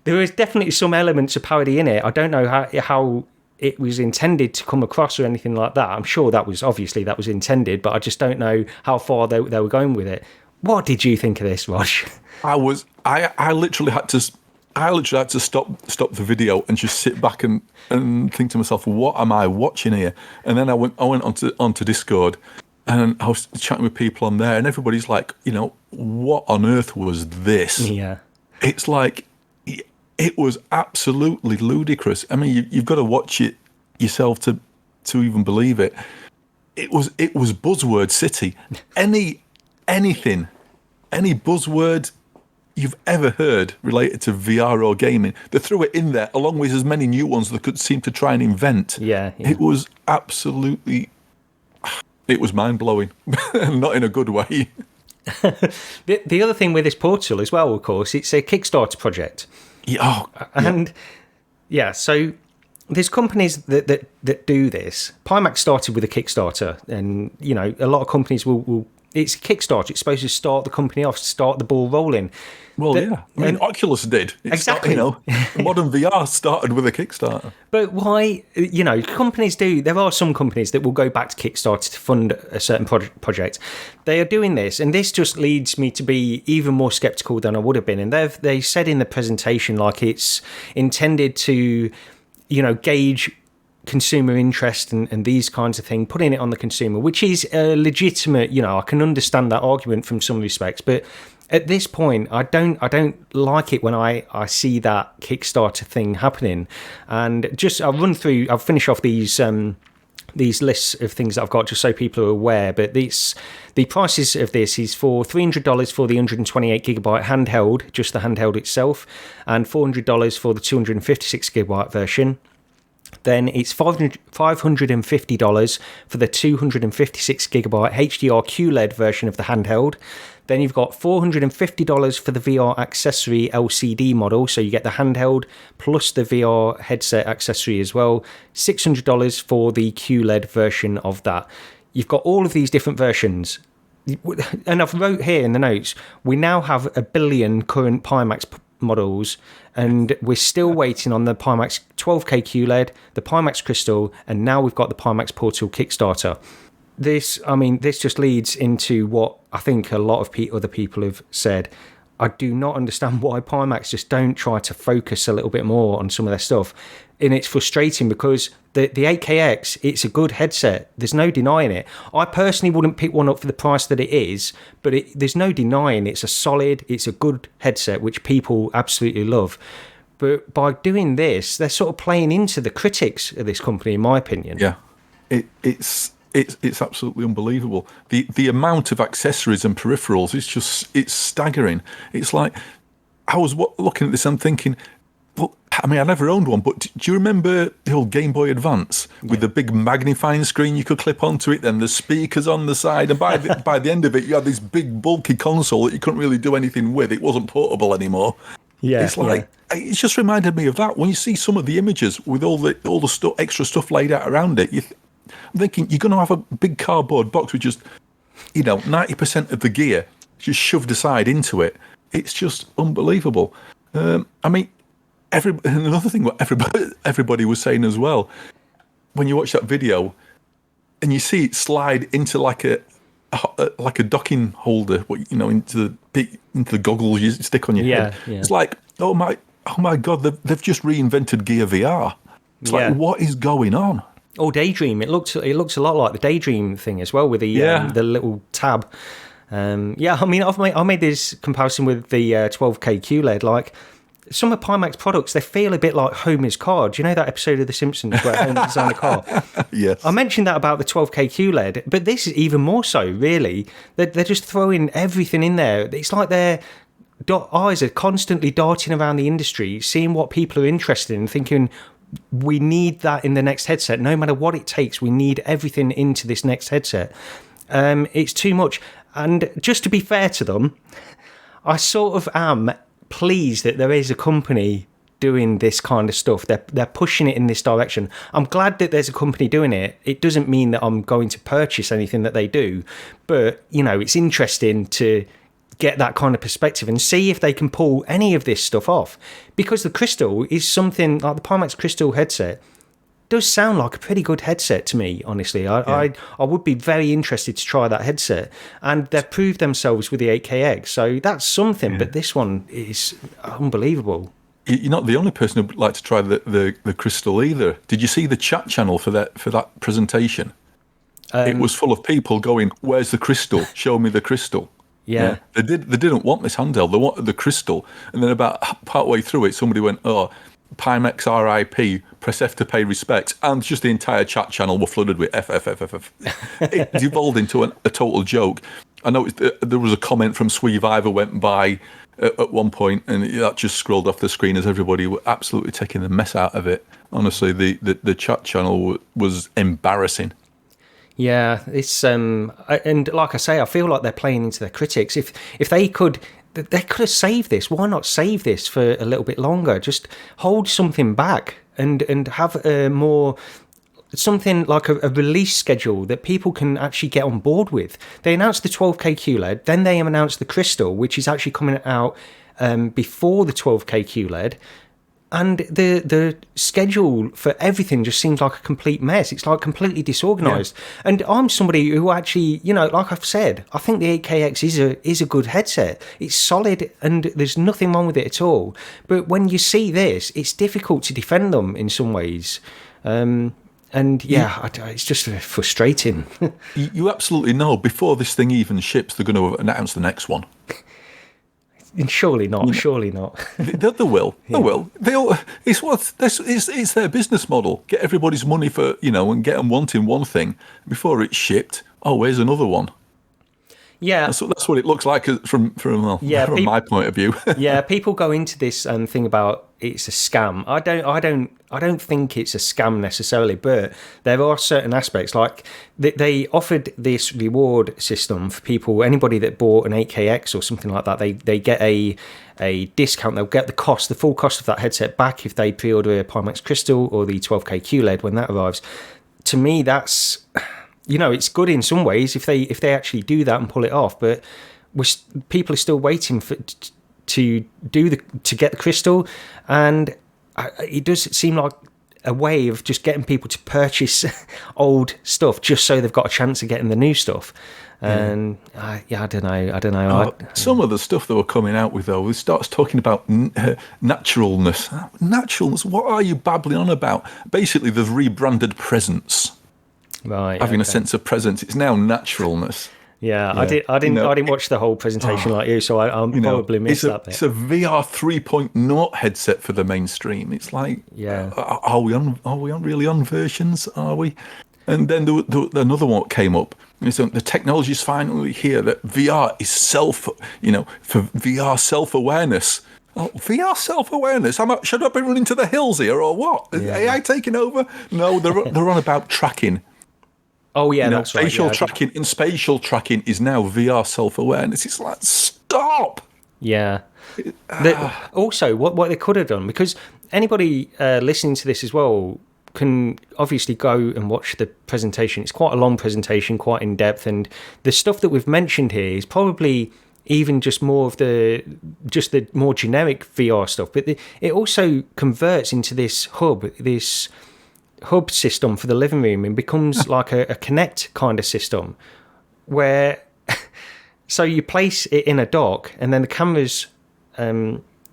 there is definitely some elements of parody in it. I don't know how it was intended to come across or anything like that. I'm sure that was intended, but I just don't know how far they were going with it. What did you think of this, Rog? I literally had to stop the video and just sit back and think to myself, what am I watching here? And then I went onto Discord, and I was chatting with people on there, and everybody's like, what on earth was this? Yeah, it's like, it was absolutely ludicrous. I mean, you've got to watch it yourself to even believe it. It was buzzword city. Any buzzword you've ever heard related to VR or gaming, they threw it in there, along with as many new ones they could seem to try and invent. Yeah. It was mind-blowing, not in a good way. The other thing with this Portal as well, of course, it's a Kickstarter project. So there's companies that do this. Pimax started with a Kickstarter, and a lot of companies will. It's a Kickstarter. It's supposed to start the company off, start the ball rolling. Well, I mean, Oculus did. Exactly. Modern VR started with a Kickstarter. But why, companies do. There are some companies that will go back to Kickstarter to fund a certain project. They are doing this, and this just leads me to be even more skeptical than I would have been. And they said in the presentation, like, it's intended to, gauge consumer interest and these kinds of things, putting it on the consumer, which is a legitimate, I can understand that argument from some respects, but at this point, I don't like it when I see that Kickstarter thing happening. And just I'll finish off these lists of things that I've got just so people are aware. But the prices of this is for $300 for the 128 gigabyte handheld, just the handheld itself, and $400 for the 256 gigabyte version. then it's $550 for the 256GB HDR QLED version of the handheld. Then you've got $450 for the VR accessory LCD model, so you get the handheld plus the VR headset accessory as well. $600 for the QLED version of that. You've got all of these different versions. And I've wrote here in the notes, we now have 1 billion current Pimax models, and we're still waiting on the Pimax 12K QLED, the Pimax Crystal, and now we've got the Pimax Portal Kickstarter. This just leads into what I think a lot of other people have said. I do not understand why Pimax just don't try to focus a little bit more on some of their stuff. And it's frustrating because the 8KX, it's a good headset. There's no denying it. I personally wouldn't pick one up for the price that it is, but there's no denying it's a good headset, which people absolutely love. But by doing this, they're sort of playing into the critics of this company, in my opinion. Yeah, it's absolutely unbelievable. The amount of accessories and peripherals it's staggering. It's like, I was looking at this and thinking, well, I mean, I never owned one, but do you remember the old Game Boy Advance with the big magnifying screen you could clip onto it, then the speakers on the side, and by the end of it, you had this big bulky console that you couldn't really do anything with. It wasn't portable anymore. Yeah, it's like it's just reminded me of that. When you see some of the images with all the extra stuff laid out around it, I'm thinking you're going to have a big cardboard box with just 90% of the gear just shoved aside into it. It's just unbelievable. I mean. Another thing, what everybody was saying as well, when you watch that video and you see it slide into like a docking holder, into the goggles you stick on your head. Yeah. It's like, oh my God, they've just reinvented Gear VR. It's like, what is going on? Oh, Daydream. It looks a lot like the Daydream thing as well, with the little tab. I mean, I made this comparison with the 12K QLED, like. Some of Pimax products, they feel a bit like Homer's car. Do you know that episode of The Simpsons where Homer designed a car? Yes. I mentioned that about the 12K QLED, but this is even more so, really. They're just throwing everything in there. It's like their eyes are constantly darting around the industry, seeing what people are interested in, thinking, we need that in the next headset. No matter what it takes, we need everything into this next headset. It's too much. And just to be fair to them, I sort of am pleased that there is a company doing this kind of stuff. They're pushing it in this direction. I'm glad that there's a company doing it. It doesn't mean that I'm going to purchase anything that they do, but it's interesting to get that kind of perspective and see if they can pull any of this stuff off, because the Crystal is something like the Pimax Crystal headset does sound like a pretty good headset to me, honestly. I would be very interested to try that headset, and they've proved themselves with the 8KX, so that's something. But this one is unbelievable. You're not the only person who'd like to try the Crystal either. Did you see the chat channel for that presentation? It was full of people going, "Where's the Crystal? Show me the Crystal." Yeah. They didn't want this handheld. They wanted the Crystal, and then about partway through it, somebody went, "Oh, Pimax RIP, press F to pay respects," and just the entire chat channel were flooded with F. It devolved into a total joke. I noticed there was a comment from Sweeviver went by at one point, and that just scrolled off the screen as everybody were absolutely taking the mess out of it. Honestly, the chat channel was embarrassing. Yeah, it's and like I say, I feel like they're playing into their critics. If they could have saved this. Why not save this for a little bit longer? Just hold something back and have something like a release schedule that people can actually get on board with. They announced the 12K QLED, then they announced the Crystal, which is actually coming out before the 12K QLED. And the schedule for everything just seems like a complete mess. It's like completely disorganised. Yeah. And I'm somebody who actually, like I've said, I think the 8KX is a good headset. It's solid and there's nothing wrong with it at all. But when you see this, it's difficult to defend them in some ways. It's just frustrating. You absolutely know before this thing even ships, they're going to announce the next one. Surely not. Surely not. They will. Yeah. They will. It's their business model. Get everybody's money for and get them wanting one thing before it's shipped. Oh, here's another one. Yeah. That's what it looks like from Yeah, from my point of view. Yeah, people go into this thing about it's a scam. I don't think it's a scam necessarily, but there are certain aspects like they offered this reward system for people. Anybody that bought an 8KX or something like that, they get a discount. They'll get the full cost of that headset back if they pre-order a Pimax Crystal or the 12K QLED when that arrives. To me, that's, it's good in some ways if they actually do that and pull it off, but people are still waiting to get the Crystal, and it does seem like a way of just getting people to purchase old stuff just so they've got a chance of getting the new stuff. And I don't know. Some of the stuff that we're coming out with, though, it starts talking about naturalness. Naturalness? What are you babbling on about? Basically, they've rebranded presence. Right. Having a sense of presence. It's now naturalness. Yeah, I didn't watch the whole presentation like you, so I probably missed that bit. It's a VR 3.0 headset for the mainstream. It's like, are we really on versions? Are we? And then another one came up. So the technology is finally here that VR is for VR self-awareness. Oh, VR self-awareness? Should I be running to the hills here or what? Is AI taking over? No, they're on about tracking. Oh yeah, that's right. Facial tracking and spatial tracking is now VR self-awareness. It's like, stop. Yeah. Also, what they could have done, because anybody listening to this as well can obviously go and watch the presentation. It's quite a long presentation, quite in depth, and the stuff that we've mentioned here is probably even just more of the more generic VR stuff. But it also converts into this hub system for the living room and becomes like a Kinect kind of system where so you place it in a dock and then the cameras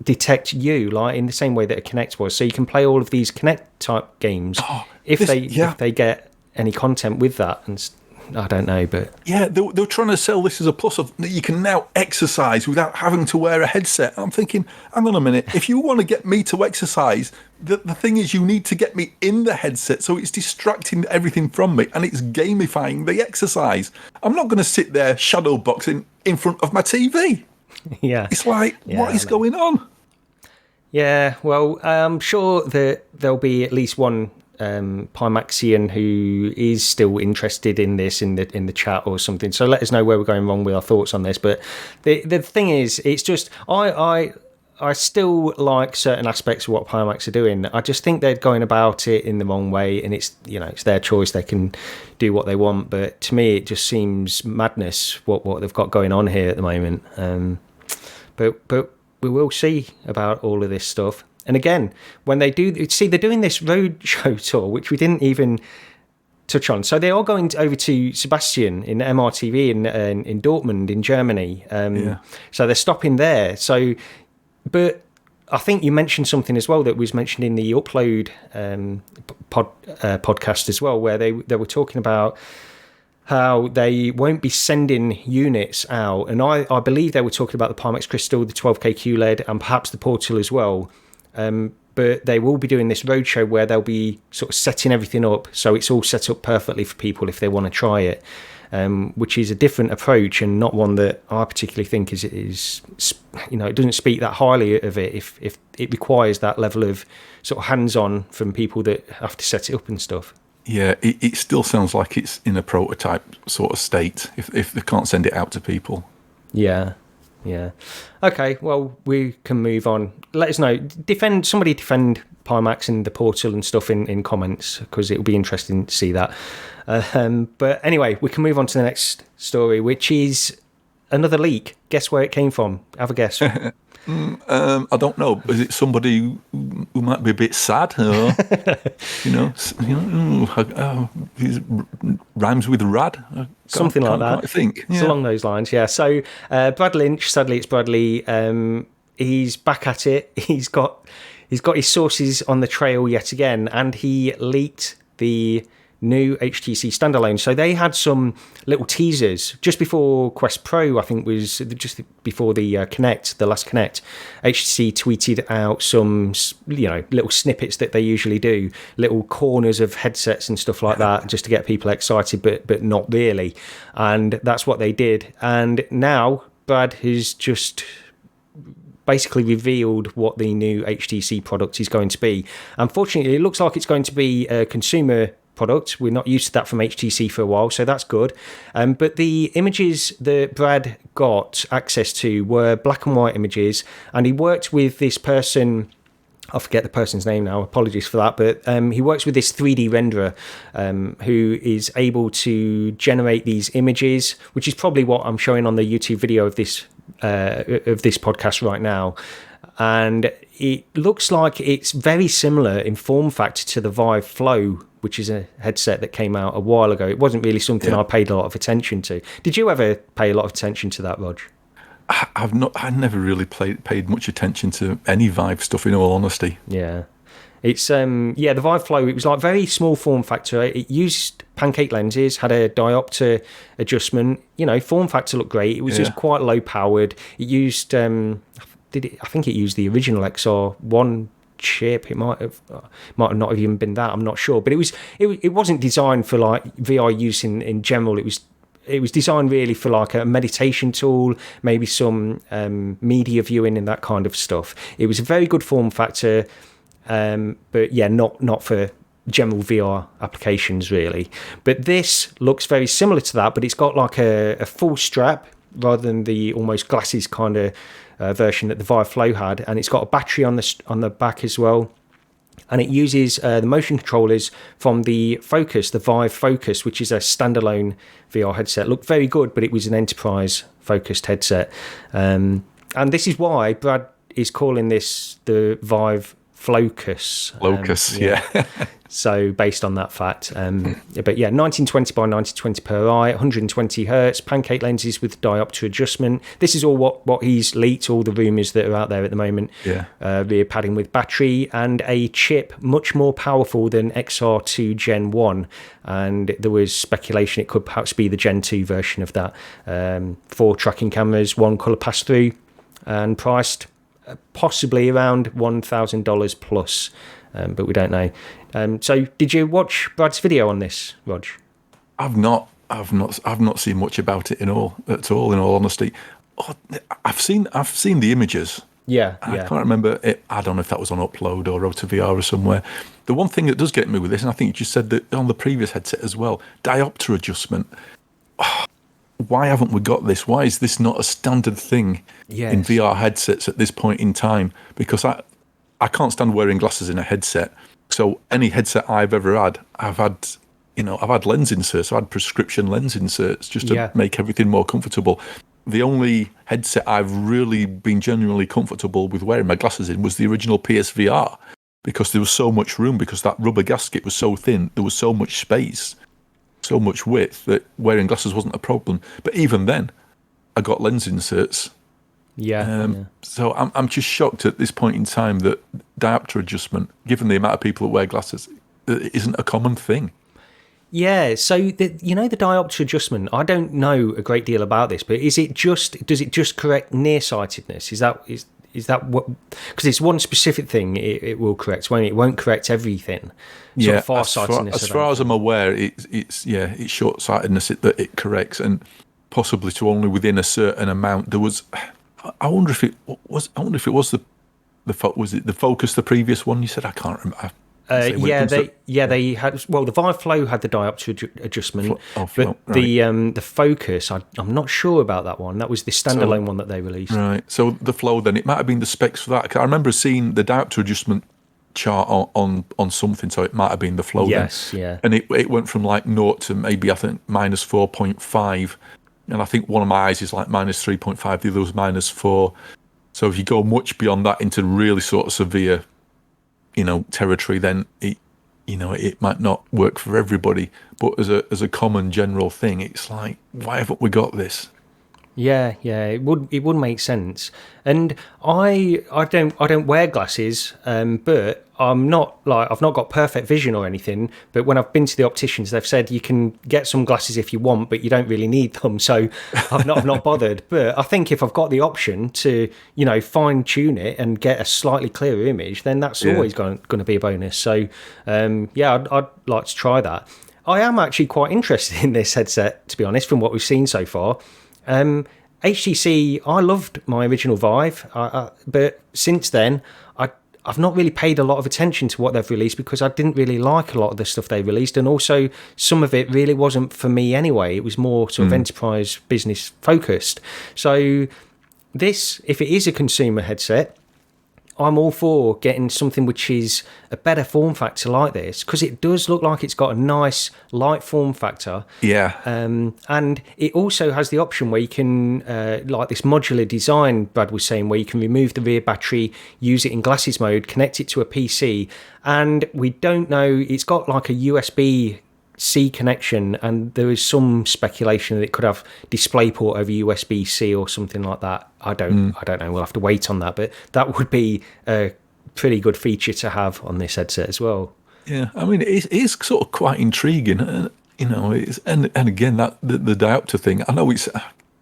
detect you like in the same way that a Kinect was, so you can play all of these Kinect type games if they get any content with that. And I don't know, but yeah, they're trying to sell this as a plus of that you can now exercise without having to wear a headset. I'm thinking, hang on a minute, if you want to get me to exercise, the thing is you need to get me in the headset, so it's distracting everything from me and it's gamifying the exercise. I'm not going to sit there shadow boxing in front of my TV. Yeah, it's like, what is going on? Yeah, well, I'm sure that there'll be at least one Pimaxian who is still interested in this in the chat or something. So let us know where we're going wrong with our thoughts on this. But the thing is, it's just I still like certain aspects of what Pimax are doing. I just think they're going about it in the wrong way, and it's their choice. They can do what they want. But to me, it just seems madness what they've got going on here at the moment. But we will see about all of this stuff. And again, when they do, they're doing this roadshow tour, which we didn't even touch on. So they are going over to Sebastian in MRTV in Dortmund in Germany. So they're stopping there. So, but I think you mentioned something as well that was mentioned in the Upload podcast as well, where they were talking about how they won't be sending units out. And I believe they were talking about the Pimax Crystal, the 12K QLED, and perhaps the Portal as well. But they will be doing this roadshow where they'll be sort of setting everything up so it's all set up perfectly for people if they want to try it, which is a different approach and not one that I particularly think is it doesn't speak that highly of it if it requires that level of sort of hands-on from people that have to set it up and stuff. Yeah, it still sounds like it's in a prototype sort of state if they can't send it out to people. Yeah. Okay, well, we can move on. Let us know. Somebody defend Pimax and the Portal and stuff in comments, because it'll be interesting to see that. But anyway, we can move on to the next story, which is another leak. Guess where it came from? Have a guess. I don't know. Is it somebody who might be a bit sad? Or, rhymes with rad? Something like that. I think. It's along those lines, yeah. So Brad Lynch, sadly it's Bradley, he's back at it. He's got his sources on the trail yet again, and he leaked the new HTC standalone. So they had some little teasers just before Quest Pro, I think was just before the Connect, the last Connect. HTC tweeted out some, little snippets that they usually do, little corners of headsets and stuff like that, just to get people excited, but not really. And that's what they did. And now Brad has just basically revealed what the new HTC product is going to be. Unfortunately, it looks like it's going to be a consumer product. We're not used to that from HTC for a while, so that's good. But the images that Brad got access to were black and white images, and he worked with this person. I forget the person's name now, apologies for that, but he works with this 3D renderer who is able to generate these images, which is probably what I'm showing on the YouTube video of this podcast right now. And it looks like it's very similar in form factor to the Vive Flow, which is a headset that came out a while ago. It wasn't really something I paid a lot of attention to. Did you ever pay a lot of attention to that, Rog? I never really paid much attention to any Vive stuff, in all honesty. Yeah. It's the Vive Flow, it was like very small form factor. It used pancake lenses, had a diopter adjustment. Form factor looked great. It was just quite low powered. It used I think it used the original XR1 chip. It might have not even been that, I'm not sure. But it wasn't designed for like VR use in general. It was designed really for like a meditation tool, maybe some media viewing and that kind of stuff. It was a very good form factor, but not for general VR applications really. But this looks very similar to that, but it's got like a full strap rather than the almost glasses kind of version that the Vive Flow had, and it's got a battery on the back as well. And it uses the motion controllers from the Vive Focus, which is a standalone VR headset. Looked very good, but it was an enterprise-focused headset. And this is why Brad is calling this the Vive Flocus. Yeah. So based on that fact, but yeah, 1920 by 1920 per eye, 120 hertz, pancake lenses with diopter adjustment. This is all what he's leaked, all the rumours that are out there at the moment. Yeah. Rear padding with battery and a chip much more powerful than XR2 Gen 1. And there was speculation it could perhaps be the Gen 2 version of that. 4 tracking cameras, 1 colour pass-through, and priced possibly around $1,000 plus. But we don't know. So, did you watch Brad's video on this, Rog? I've not seen much about it at all. In all honesty, I've seen the images. Yeah. I can't remember it. I don't know if that was on Upload or Road to VR or somewhere. The one thing that does get me with this, and I think you just said that on the previous headset as well, diopter adjustment. Why haven't we got this? Why is this not a standard thing in VR headsets at this point in time? Because I can't stand wearing glasses in a headset. So any headset I've ever had, I've had lens inserts. I've had prescription lens inserts just to make everything more comfortable. The only headset I've really been genuinely comfortable with wearing my glasses in was the original PSVR, because there was so much room, because that rubber gasket was so thin, there was so much space, so much width, that wearing glasses wasn't a problem. But even then, I got lens inserts. So I'm just shocked at this point in time that diopter adjustment, given the amount of people that wear glasses, isn't a common thing. Yeah, so the diopter adjustment, I don't know a great deal about this, but does it just correct nearsightedness? Is that what? Because it's one specific thing it will correct. It won't correct everything. Yeah, farsightedness. As far as I'm aware, it's short-sightedness that it corrects, and possibly to only within a certain amount. There was. I wonder if it was the Focus, the previous one you said. I can't remember. They had. Well, the Vive Flow had the diopter adjustment, but the Focus, I'm not sure about that one. That was the standalone one that they released. Right. So the Flow, then it might have been the specs for that. I remember seeing the diopter adjustment chart on something, so it might have been the Flow. Yes, then. yeah. And it went from like 0 to maybe I think minus 4.5. And I think one of my eyes is like minus 3.5, the other was minus 4. So if you go much beyond that into really sort of severe, territory, then it might not work for everybody. But as a common general thing, it's like, why haven't we got this? Yeah, yeah, it would make sense. And I don't wear glasses, but I'm not like I've not got perfect vision or anything. But when I've been to the opticians, they've said you can get some glasses if you want, but you don't really need them. So I've not bothered. But I think if I've got the option to fine tune it and get a slightly clearer image, then that's always going to be a bonus. So yeah, I'd like to try that. I am actually quite interested in this headset, to be honest, from what we've seen so far. HTC, I loved my original Vive, but since then, I've not really paid a lot of attention to what they've released because I didn't really like a lot of the stuff they released, and also some of it really wasn't for me anyway. It was more sort of enterprise business focused. So this, if it is a consumer headset, I'm all for getting something which is a better form factor like this, because it does look like it's got a nice light form factor. Yeah. And it also has the option where you can, like this modular design Brad was saying, where you can remove the rear battery, use it in glasses mode, connect it to a PC. And we don't know, it's got like a USB-C connection, and there is some speculation that it could have DisplayPort over USB-C or something like that. I don't know. We'll have to wait on that, but that would be a pretty good feature to have on this headset as well. Yeah, I mean, it is sort of quite intriguing, and again, that the diopter thing. I know I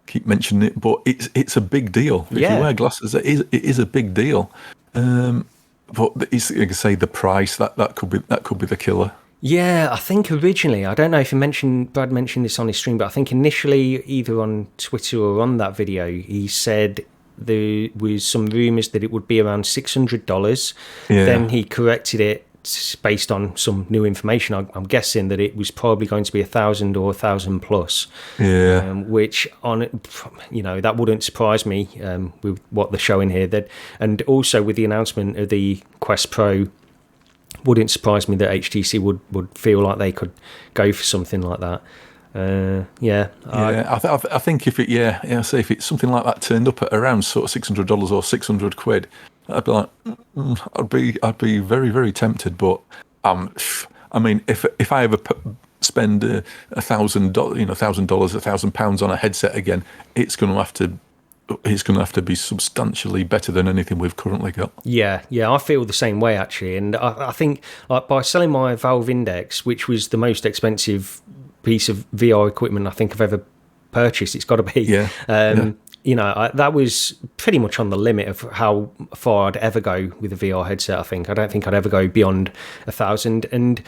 keep mentioning it, but it's a big deal. If you wear glasses, it is a big deal. But it's, like I say, the price that could be the killer. Yeah, I think originally, I don't know if Brad mentioned this on his stream, but I think initially, either on Twitter or on that video, he said there was some rumours that it would be around $600. Yeah. Then he corrected it based on some new information. I'm guessing that it was probably going to be 1,000 or 1,000 plus. Yeah. Which that wouldn't surprise me with what they're showing here. And also with the announcement of the Quest Pro, wouldn't surprise me that HTC would feel like they could go for something like that. I think if it, say if it's something like that turned up at around sort of $600 or 600 quid, I'd be like, I'd be very, very tempted. But I mean, if I ever spend $1,000, £1,000 on a headset again, it's going to have to be substantially better than anything we've currently got. Yeah, I feel the same way actually, and I think like by selling my Valve Index, which was the most expensive piece of VR equipment I think I've ever purchased, it's got to be. That was pretty much on the limit of how far I'd ever go with a VR headset. I don't think I'd ever go beyond 1,000, and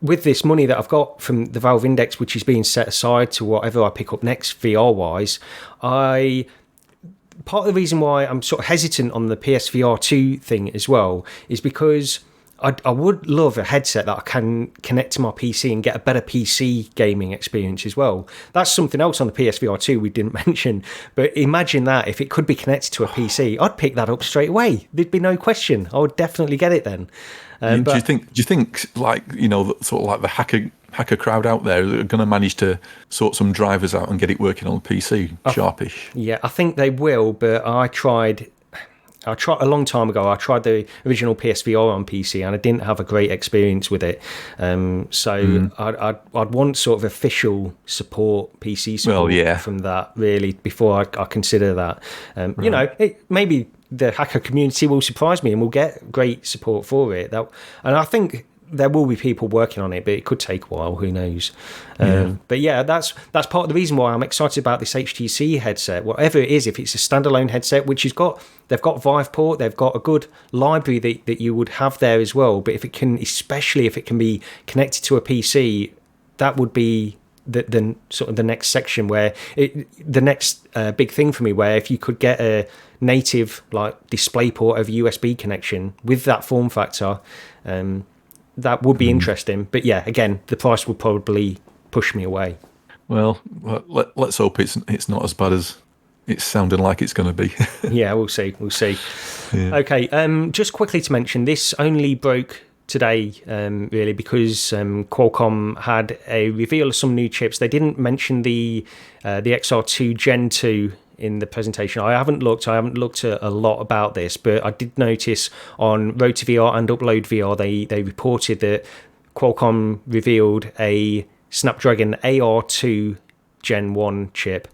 with this money that I've got from the Valve Index, which is being set aside to whatever I pick up next VR wise, part of the reason why I'm sort of hesitant on the PS VR2 thing as well is because I would love a headset that I can connect to my PC and get a better PC gaming experience as well. That's something else on the PS VR2 we didn't mention, but imagine that if it could be connected to a PC, I'd pick that up straight away. There'd be no question. I would definitely get it then. Do you think like, sort of like the hacker crowd out there are going to manage to sort some drivers out and get it working on PC sharpish? Yeah, I think they will, but I tried a long time ago. I tried the original PSVR on PC and I didn't have a great experience with it. I'd want sort of official support, PC support from that really before I consider that. Maybe the hacker community will surprise me and we'll get great support for it. And I think there will be people working on it, but it could take a while. Who knows? But yeah, that's part of the reason why I'm excited about this HTC headset. Whatever it is, if it's a standalone headset, which they've got Vive port, they've got a good library that you would have there as well. But especially if it can be connected to a PC, that would be the sort of the next section where the next big thing for me. Where if you could get a native like DisplayPort over USB connection with that form factor. That would be interesting, but yeah, again, the price would probably push me away. Well, let's hope it's not as bad as it's sounding like it's going to be. Yeah, we'll see. Yeah. Okay, just quickly to mention, this only broke today, really, because Qualcomm had a reveal of some new chips. They didn't mention the XR2 Gen 2 in the presentation. I haven't looked a lot about this, but I did notice on RotoVR and Upload VR they reported that Qualcomm revealed a Snapdragon AR2 Gen 1 chip.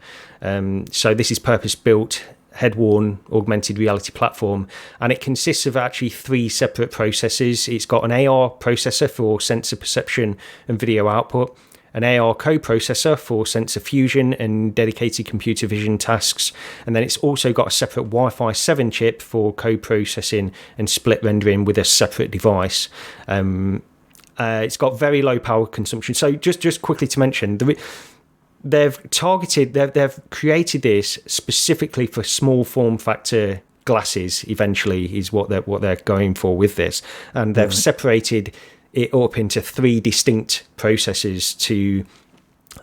So this is purpose-built, head-worn augmented reality platform, and it consists of actually 3 separate processors. It's got an AR processor for sensor perception and video output, an AR co-processor for sensor fusion and dedicated computer vision tasks, and then it's also got a separate Wi-Fi 7 chip for co-processing and split rendering with a separate device. It's got very low power consumption. So just quickly to mention, they've created this specifically for small form factor glasses. Eventually, is what they're going for with this, and they've separated it up into 3 distinct processors to,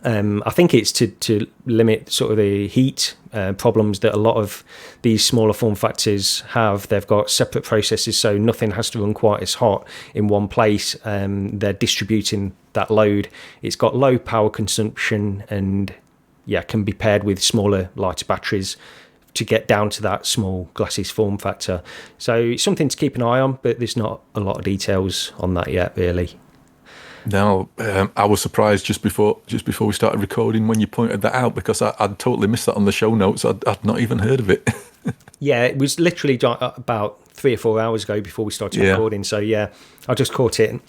I think it's to limit sort of the heat problems that a lot of these smaller form factors have. They've got separate processors, so nothing has to run quite as hot in one place. They're distributing that load. It's got low power consumption and can be paired with smaller, lighter batteries to get down to that small glasses form factor. So it's something to keep an eye on, but there's not a lot of details on that yet, really. No, I was surprised just before we started recording when you pointed that out, because I'd totally missed that on the show notes. I'd not even heard of it. Yeah, it was literally about 3 or 4 hours ago before we started recording. So I just caught it.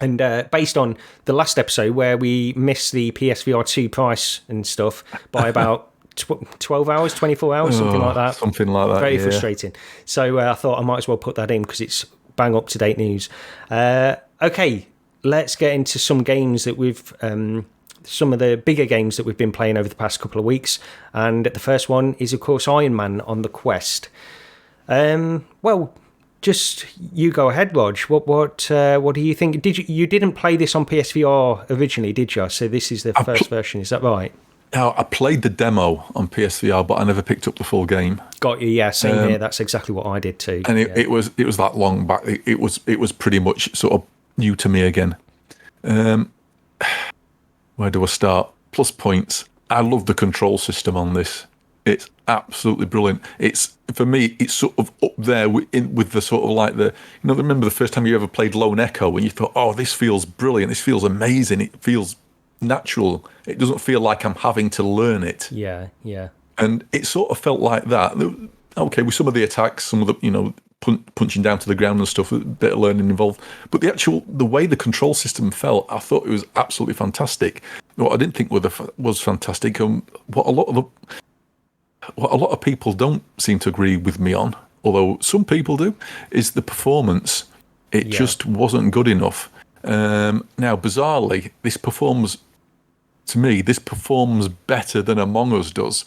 And based on the last episode where we missed the PS VR2 price and stuff by about 12 hours, 24 hours, something like that. Something like that. Very frustrating. So I thought I might as well put that in because it's bang up to date news. Okay, let's get into some games that we've, some of the bigger games that we've been playing over the past couple of weeks. And the first one is, of course, Iron Man on the Quest. Well, just you go ahead, Rog. What do you think? You didn't play this on PSVR originally, did you? So this is the first version. Is that right? I played the demo on PSVR, but I never picked up the full game. Got you, yeah. Same here. That's exactly what I did too. And it was that long back. It was pretty much sort of new to me again. Where do I start? Plus points. I love the control system on this. It's absolutely brilliant. It's, for me, it's sort of up there with the sort of like the, remember the first time you ever played Lone Echo when you thought, oh, this feels brilliant. This feels amazing. It feels natural. It doesn't feel like I'm having to learn it. Yeah. And it sort of felt like that. Okay, with some of the attacks, some of the, punching down to the ground and stuff, a bit of learning involved. But the way the control system felt, I thought it was absolutely fantastic. What I didn't think was fantastic, what a lot of people don't seem to agree with me on, although some people do, is the performance. It just wasn't good enough. Now, bizarrely, this performs better than Among Us does.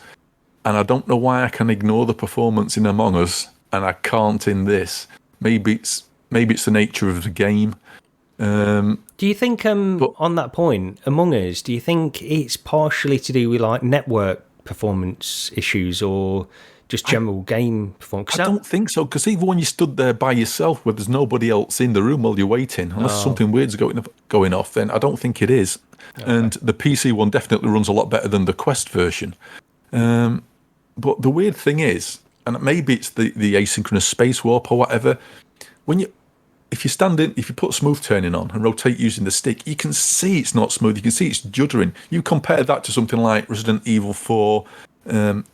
And I don't know why I can ignore the performance in Among Us and I can't in this. Maybe it's the nature of the game. Do you think, on that point, Among Us, do you think it's partially to do with like network performance issues or just general game performance? I don't think so, because even when you stood there by yourself where there's nobody else in the room while you're waiting, unless something weird's going off, then I don't think it is. Okay. And the PC one definitely runs a lot better than the Quest version. But the weird thing is, and maybe it's the asynchronous space warp or whatever, if you put smooth turning on and rotate using the stick, you can see it's not smooth. You can see it's juddering. You compare that to something like Resident Evil 4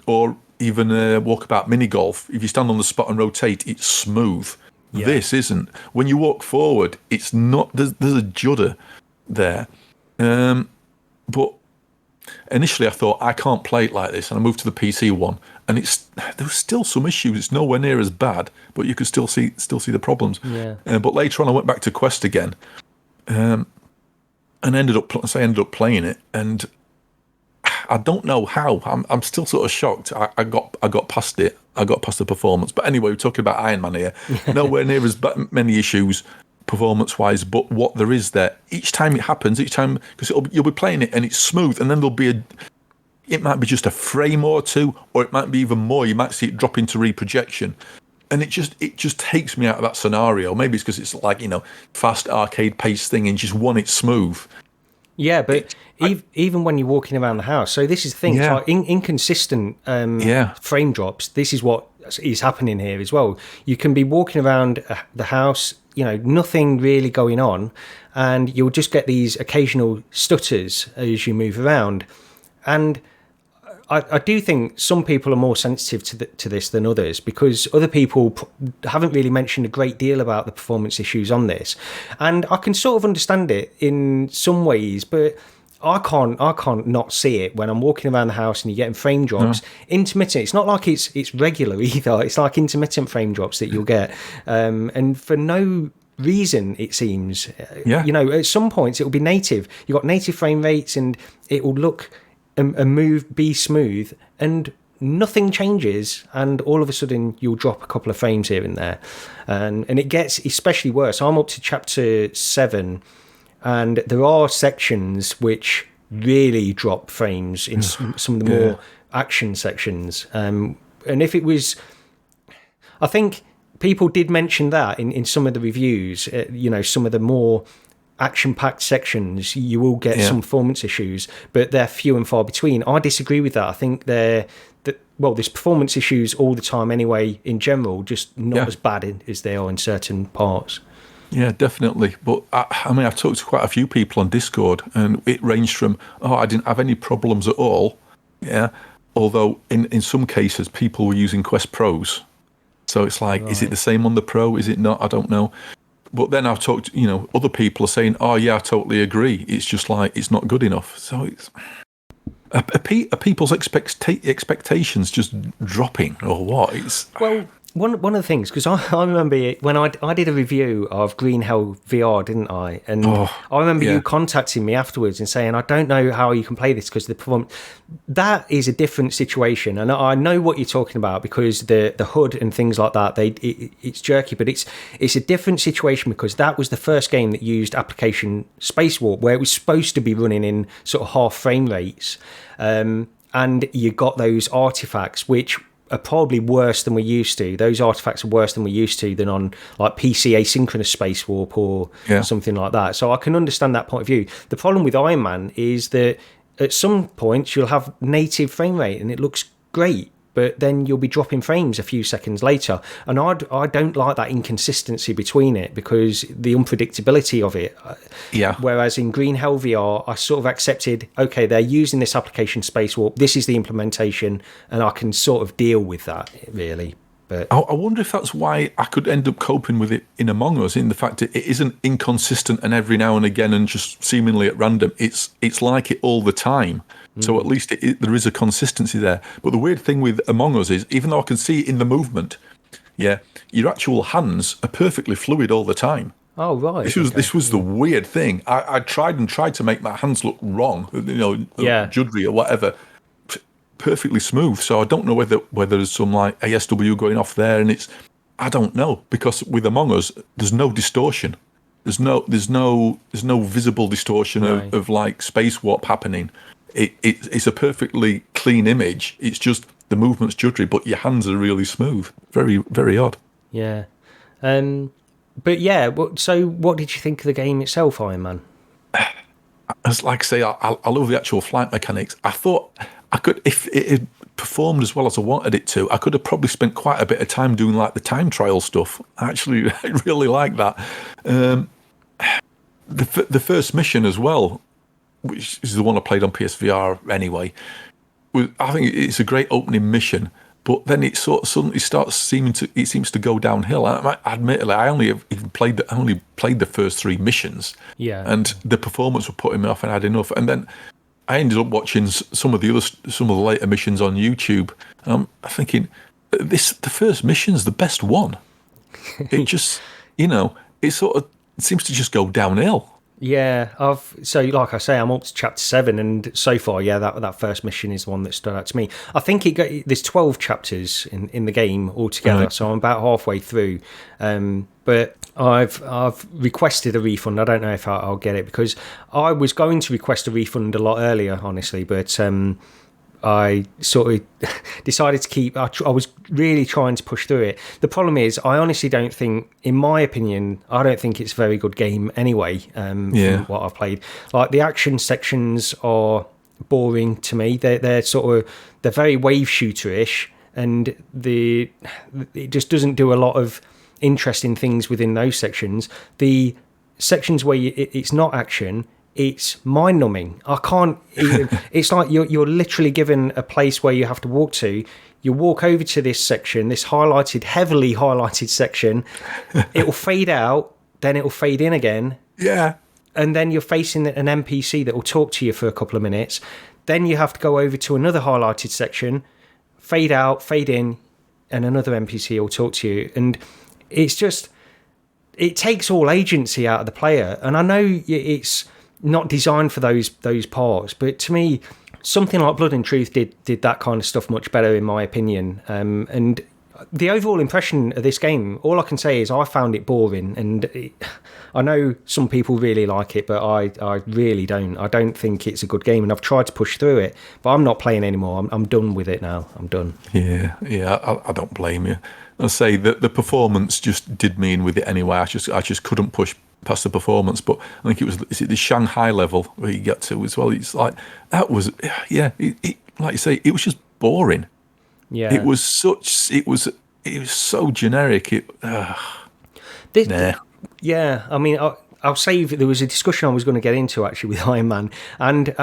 or even Walkabout Mini Golf. If you stand on the spot and rotate, it's smooth. Yeah. This isn't. When you walk forward, it's not. There's a judder there. But initially I thought, I can't play it like this, and I moved to the PC one, and there was still some issues. It's nowhere near as bad, but you could still see the problems. Yeah. But later on, I went back to Quest again, and ended up playing it, and I don't know how. I'm still sort of shocked. I got past it. I got past the performance. But anyway, we're talking about Iron Man here. Nowhere near as many issues performance-wise, but what there is there, each time it happens, because you'll be playing it and it's smooth, and then it might be just a frame or two, or it might be even more. You might see it drop into reprojection, and it just takes me out of that scenario. Maybe it's because it's like, fast arcade pace thing, and just want it smooth. Yeah, but even when you're walking around the house, so this is the thing, it's like inconsistent frame drops. This is what is happening here as well. You can be walking around the house, nothing really going on, and you'll just get these occasional stutters as you move around. And I do think some people are more sensitive to this than others, because other people haven't really mentioned a great deal about the performance issues on this, and I can sort of understand it in some ways, but I can't not see it when I'm walking around the house and you're getting frame drops. Intermittent. It's not like it's regular either. It's like intermittent frame drops that you'll get, and for no reason, it seems. At some points it will be native. You've got native frame rates and it will look and move, be smooth, and nothing changes, and all of a sudden you'll drop a couple of frames here and there, and it gets especially worse. I'm up to chapter 7, and there are sections which really drop frames in some of the more action sections, and if it was, I think people did mention that in some of the reviews, some of the more action-packed sections, you will get some performance issues, but they're few and far between. I disagree with that. I think there's performance issues all the time anyway, in general, just not as bad as they are in certain parts. Yeah, definitely. But I've talked to quite a few people on Discord, and it ranged from, I didn't have any problems at all. Yeah. Although in some cases, people were using Quest Pros. So it's like, is it the same on the Pro? Is it not? I don't know. But then I've talked, other people are saying, oh, yeah, I totally agree. It's just like, it's not good enough. So it's... Are people's expectations just dropping, or what? Well, one of the things, because I remember when I did a review of Green Hell VR, didn't I? And I remember you contacting me afterwards and saying, I don't know how you can play this because the performance... That is a different situation, and I know what you're talking about, because the HUD and things like that, it's jerky, but it's a different situation, because that was the first game that used application spacewalk, where it was supposed to be running in sort of half frame rates, and you got those artifacts which are probably worse than we're used to. Those artifacts are worse than we're used to than on like PC asynchronous space warp or something like that. So I can understand that point of view. The problem with Iron Man is that at some points you'll have native frame rate and it looks great, but then you'll be dropping frames a few seconds later. And I don't like that inconsistency between it, because the unpredictability of it. Yeah. Whereas in Green Hell VR, I sort of accepted, okay, they're using this application space warp, this is the implementation, and I can sort of deal with that, really. But I wonder if that's why I could end up coping with it in Among Us, in the fact that it isn't inconsistent and every now and again and just seemingly at random. It's like it all the time. So at least there is a consistency there. But the weird thing with Among Us is, even though I can see it in the movement, your actual hands are perfectly fluid all the time. Oh, right. This was the weird thing. I tried to make my hands look wrong, juddery or whatever, perfectly smooth. So I don't know whether there's some like ASW going off there, and I don't know, because with Among Us there's no distortion. There's no visible distortion of like space warp happening. It's a perfectly clean image. It's just the movement's juddery, but your hands are really smooth. Very, very odd. Yeah. But yeah, so what did you think of the game itself, Iron Man? As like I say, I love the actual flight mechanics. I thought I could, if it had performed as well as I wanted it to, I could have probably spent quite a bit of time doing like the time trial stuff. Actually, I really like that. The first mission as well, which is the one I played on PSVR anyway, I think it's a great opening mission, but then it sort of suddenly seems to go downhill. Admittedly, I only played the first 3 missions, and the performance were putting me off, and I had enough. And then I ended up watching some of the later missions on YouTube. I'm thinking, the first mission's the best one. It just, it sort of seems to just go downhill. Yeah, so like I say, I'm up to chapter 7, and so far, that first mission is the one that stood out to me. I think there's 12 chapters in the game altogether, so I'm about halfway through. But I've requested a refund. I don't know if I'll get it, because I was going to request a refund a lot earlier, honestly, but I sort of decided to keep... I was really trying to push through it. The problem is, I honestly don't think, in my opinion, I don't think it's a very good game anyway, from what I've played. Like, the action sections are boring to me. They're very wave shooter-ish, and it just doesn't do a lot of interesting things within those sections. The sections where it's not action, it's mind-numbing. I can't even, it's like you're literally given a place where you have to walk to. You walk over to this section, this heavily highlighted section. It will fade out, then it will fade in again. Yeah. And then you're facing an NPC that will talk to you for a couple of minutes. Then you have to go over to another highlighted section, fade out, fade in, and another NPC will talk to you. And it's just, it takes all agency out of the player. And I know it's not designed for those parts, but to me, something like Blood and Truth did that kind of stuff much better, in my opinion. And the overall impression of this game, all I can say is I found it boring, and I know some people really like it, but I really don't. I don't think it's a good game, and I've tried to push through it, but I'm not playing anymore. I'm done with it now. I'm done. Yeah, I don't blame you. I'll say that the performance just did me in with it anyway. I just couldn't push past the performance, but I think is it the Shanghai level where you get to as well? It's like, that was, yeah, it, like you say, it was just boring. Yeah, it was so generic. Nah. Yeah, I mean, I'll say there was a discussion I was going to get into actually with Iron Man, and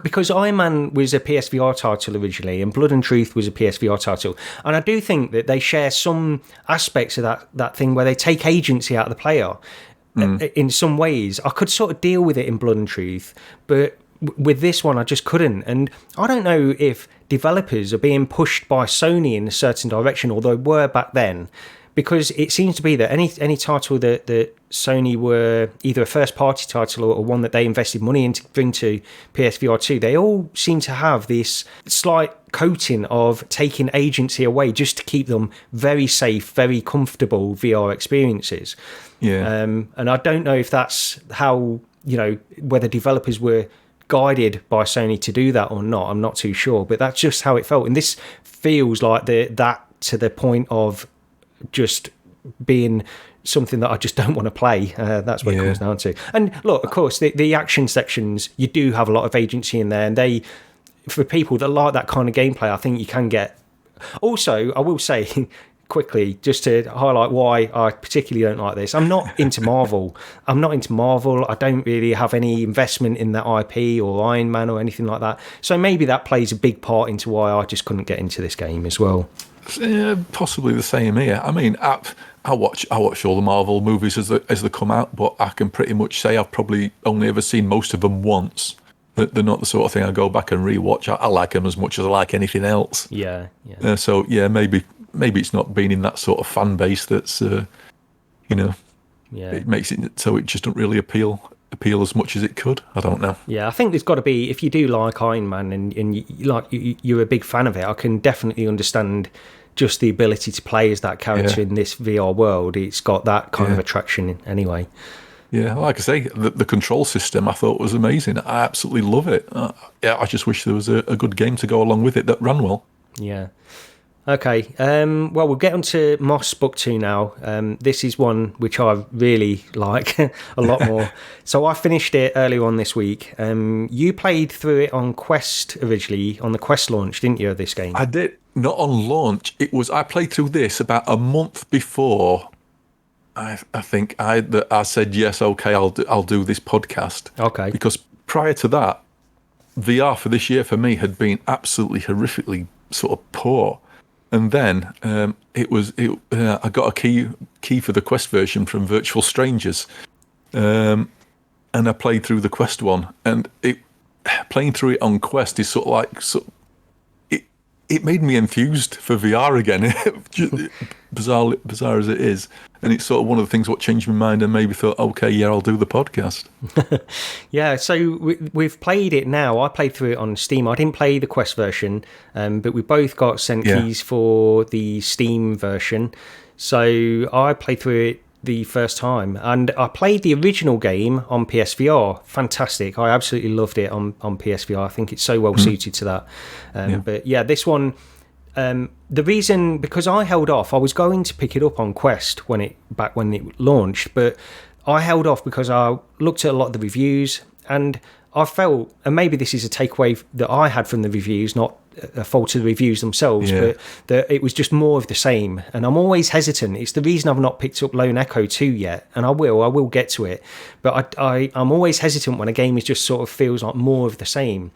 because Iron Man was a PSVR title originally, and Blood and Truth was a PSVR title, and I do think that they share some aspects of that thing where they take agency out of the player. In some ways, I could sort of deal with it in Blood and Truth, but with this one, I just couldn't. And I don't know if developers are being pushed by Sony in a certain direction, although they were back then, because it seems to be that any title that Sony were either a first-party title or one that they invested money into bring to PSVR2, they all seem to have this slight coating of taking agency away just to keep them very safe, very comfortable VR experiences. Yeah. And I don't know if that's how, whether developers were guided by Sony to do that or not. I'm not too sure, but that's just how it felt. And this feels like that to the point of just being something that I just don't want to play. That's what it comes down to. And look, of course, the action sections, you do have a lot of agency in there, and for people that like that kind of gameplay, I think you can get. Also, I will say quickly, just to highlight why I particularly don't like this, I'm not into Marvel. I don't really have any investment in that IP or Iron Man or anything like that. So maybe that plays a big part into why I just couldn't get into this game as well. Possibly the same here. I mean, I watch all the Marvel movies as they come out, but I can pretty much say I've probably only ever seen most of them once. They're not the sort of thing I go back and rewatch. I like them as much as I like anything else. Yeah. So maybe it's not being in that sort of fan base that's it makes it so it just doesn't really appeal as much as it could. I don't know. Yeah, I think there's got to be, if you do like Iron Man and you're a big fan of it, I can definitely understand just the ability to play as that character in this VR world. It's got that kind of attraction anyway. Yeah, like I say, the control system I thought was amazing. I absolutely love it. I just wish there was a good game to go along with it that ran well. Yeah. Okay, well, we'll get on to Moss Book 2 now. This is one which I really like a lot more. So I finished it earlier on this week. You played through it on Quest originally, on the Quest launch, didn't you, of this game? I did. Not on launch. I played through this about a month before I think I said, yes, okay, I'll do this podcast. Okay. Because prior to that, VR for this year for me had been absolutely horrifically sort of poor. And then I got a key for the Quest version from Virtual Strangers, and I played through the Quest one. And playing through it on Quest is sort of like it made me enthused for VR again, bizarre as it is. And it's sort of one of the things what changed my mind and maybe thought, okay, yeah, I'll do the podcast. Yeah, so we've played it now. I played through it on Steam. I didn't play the Quest version, but we both got sent keys for the Steam version. So I played through it the first time, and I played the original game on PSVR. Fantastic. I absolutely loved it on PSVR. I think it's so well suited to that. But yeah, this one, the reason, because I held off, I was going to pick it up on Quest when it launched, but I held off because I looked at a lot of the reviews, and I felt, and maybe this is a takeaway that I had from the reviews, not a fault of the reviews themselves, but it was just more of the same. And I'm always hesitant. It's the reason I've not picked up Lone Echo 2 yet, and I will get to it. But I'm always hesitant when a game is just sort of feels like more of the same.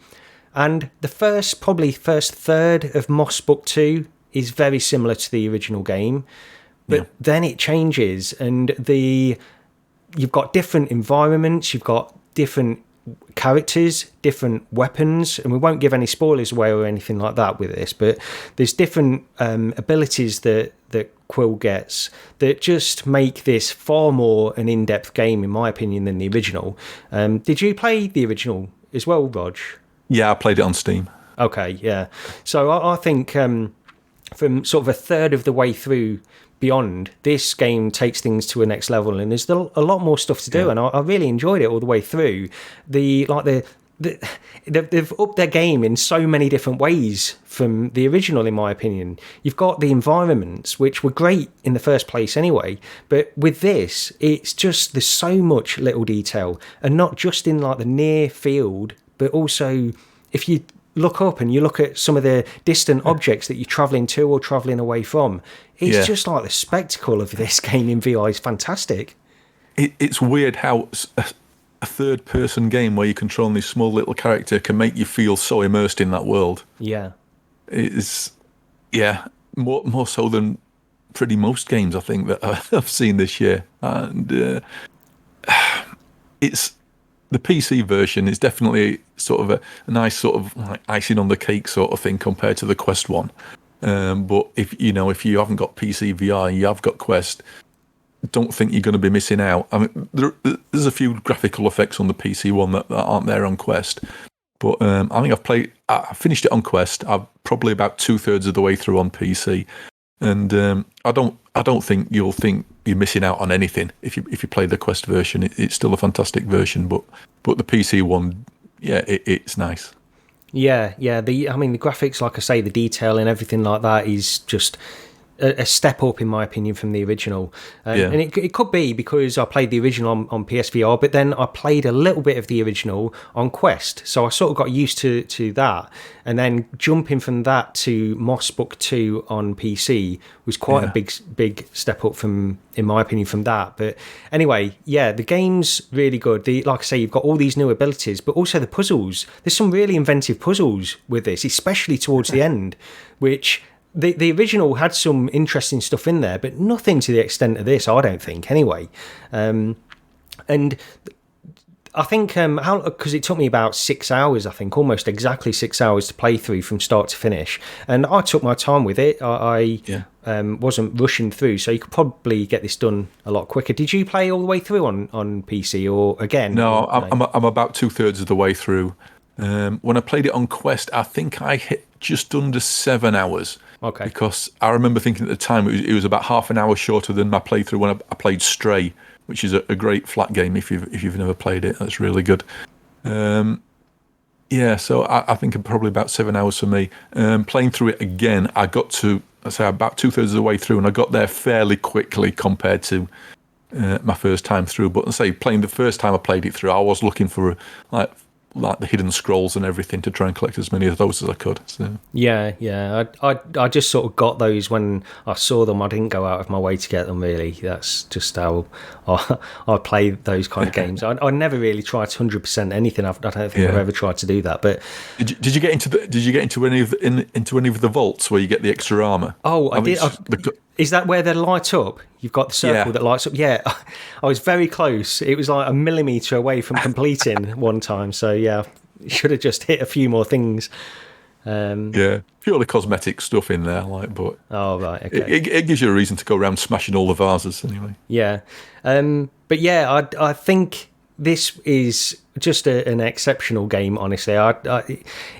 And the first third of Moss Book 2 is very similar to the original game, but then it changes, and you've got different environments, you've got different characters, different weapons, and we won't give any spoilers away or anything like that with this, but there's different abilities that Quill gets that just make this far more an in-depth game, in my opinion, than the original. Did you play the original as well, Rog? Yeah, I played it on Steam. Okay, yeah. So I think from sort of a third of the way through Beyond, this game takes things to a next level, and there's a lot more stuff to do, and I really enjoyed it all the way through. They've upped their game in so many different ways from the original, in my opinion. You've got the environments, which were great in the first place anyway, but with this, it's just, there's so much little detail, and not just in like the near field, but also if you look up and you look at some of the distant objects that you're travelling to or travelling away from, it's just like the spectacle of this game in VR is fantastic. It's weird how a third-person game where you're controlling this small little character can make you feel so immersed in that world. Yeah. It's, more so than pretty most games, I think, that I've seen this year. And it's... The PC version is definitely sort of a nice sort of like icing on the cake sort of thing compared to the Quest one. But if you haven't got PC VR, you have got Quest, don't think you're going to be missing out. I mean, there's a few graphical effects on the PC one that aren't there on Quest. But I think I finished it on Quest. I'm probably about 2/3 of the way through on PC. And I don't think you'll think you're missing out on anything if you play the Quest version. It's still a fantastic version, but the PC one, it's nice. Yeah. The graphics, like I say, the detail and everything like that is just a step up, in my opinion, from the original. And it could be because I played the original on PSVR, but then I played a little bit of the original on Quest, so I sort of got used to that. And then jumping from that to Moss Book 2 on PC was quite a big step up in my opinion, from that. But anyway, the game's really good. Like I say, you've got all these new abilities, but also the puzzles. There's some really inventive puzzles with this, especially towards the end, which... The original had some interesting stuff in there, but nothing to the extent of this, I don't think, anyway. And I think, because it took me about 6 hours, I think, almost exactly 6 hours to play through from start to finish. And I took my time with it. I wasn't rushing through, so you could probably get this done a lot quicker. Did you play all the way through on PC, or again? No, I'm about 2/3 of the way through. When I played it on Quest, I think I hit just under 7 hours. Okay. Because I remember thinking at the time it was about half an hour shorter than my playthrough when I played Stray, which is a great flat game if you've never played it. That's really good. So I think probably about 7 hours for me. Playing through it again, I got to, I say, about 2/3 of the way through, and I got there fairly quickly compared to my first time through. But I say, playing the first time I played it through, I was looking for like the hidden scrolls and everything to try and collect as many of those as I could. So. I just sort of got those when I saw them. I didn't go out of my way to get them, really. That's just how I play those kind of games. I never really tried 100% anything. I don't think I've ever tried to do that. But did you get into any of the vaults where you get the extra armor? Oh, I did. Is that where they light up? You've got the circle that lights up. Yeah, I was very close. It was like a millimetre away from completing one time. So should have just hit a few more things. Purely cosmetic stuff in there, but oh right, okay. It gives you a reason to go around smashing all the vases anyway. I think this is just an exceptional game, honestly.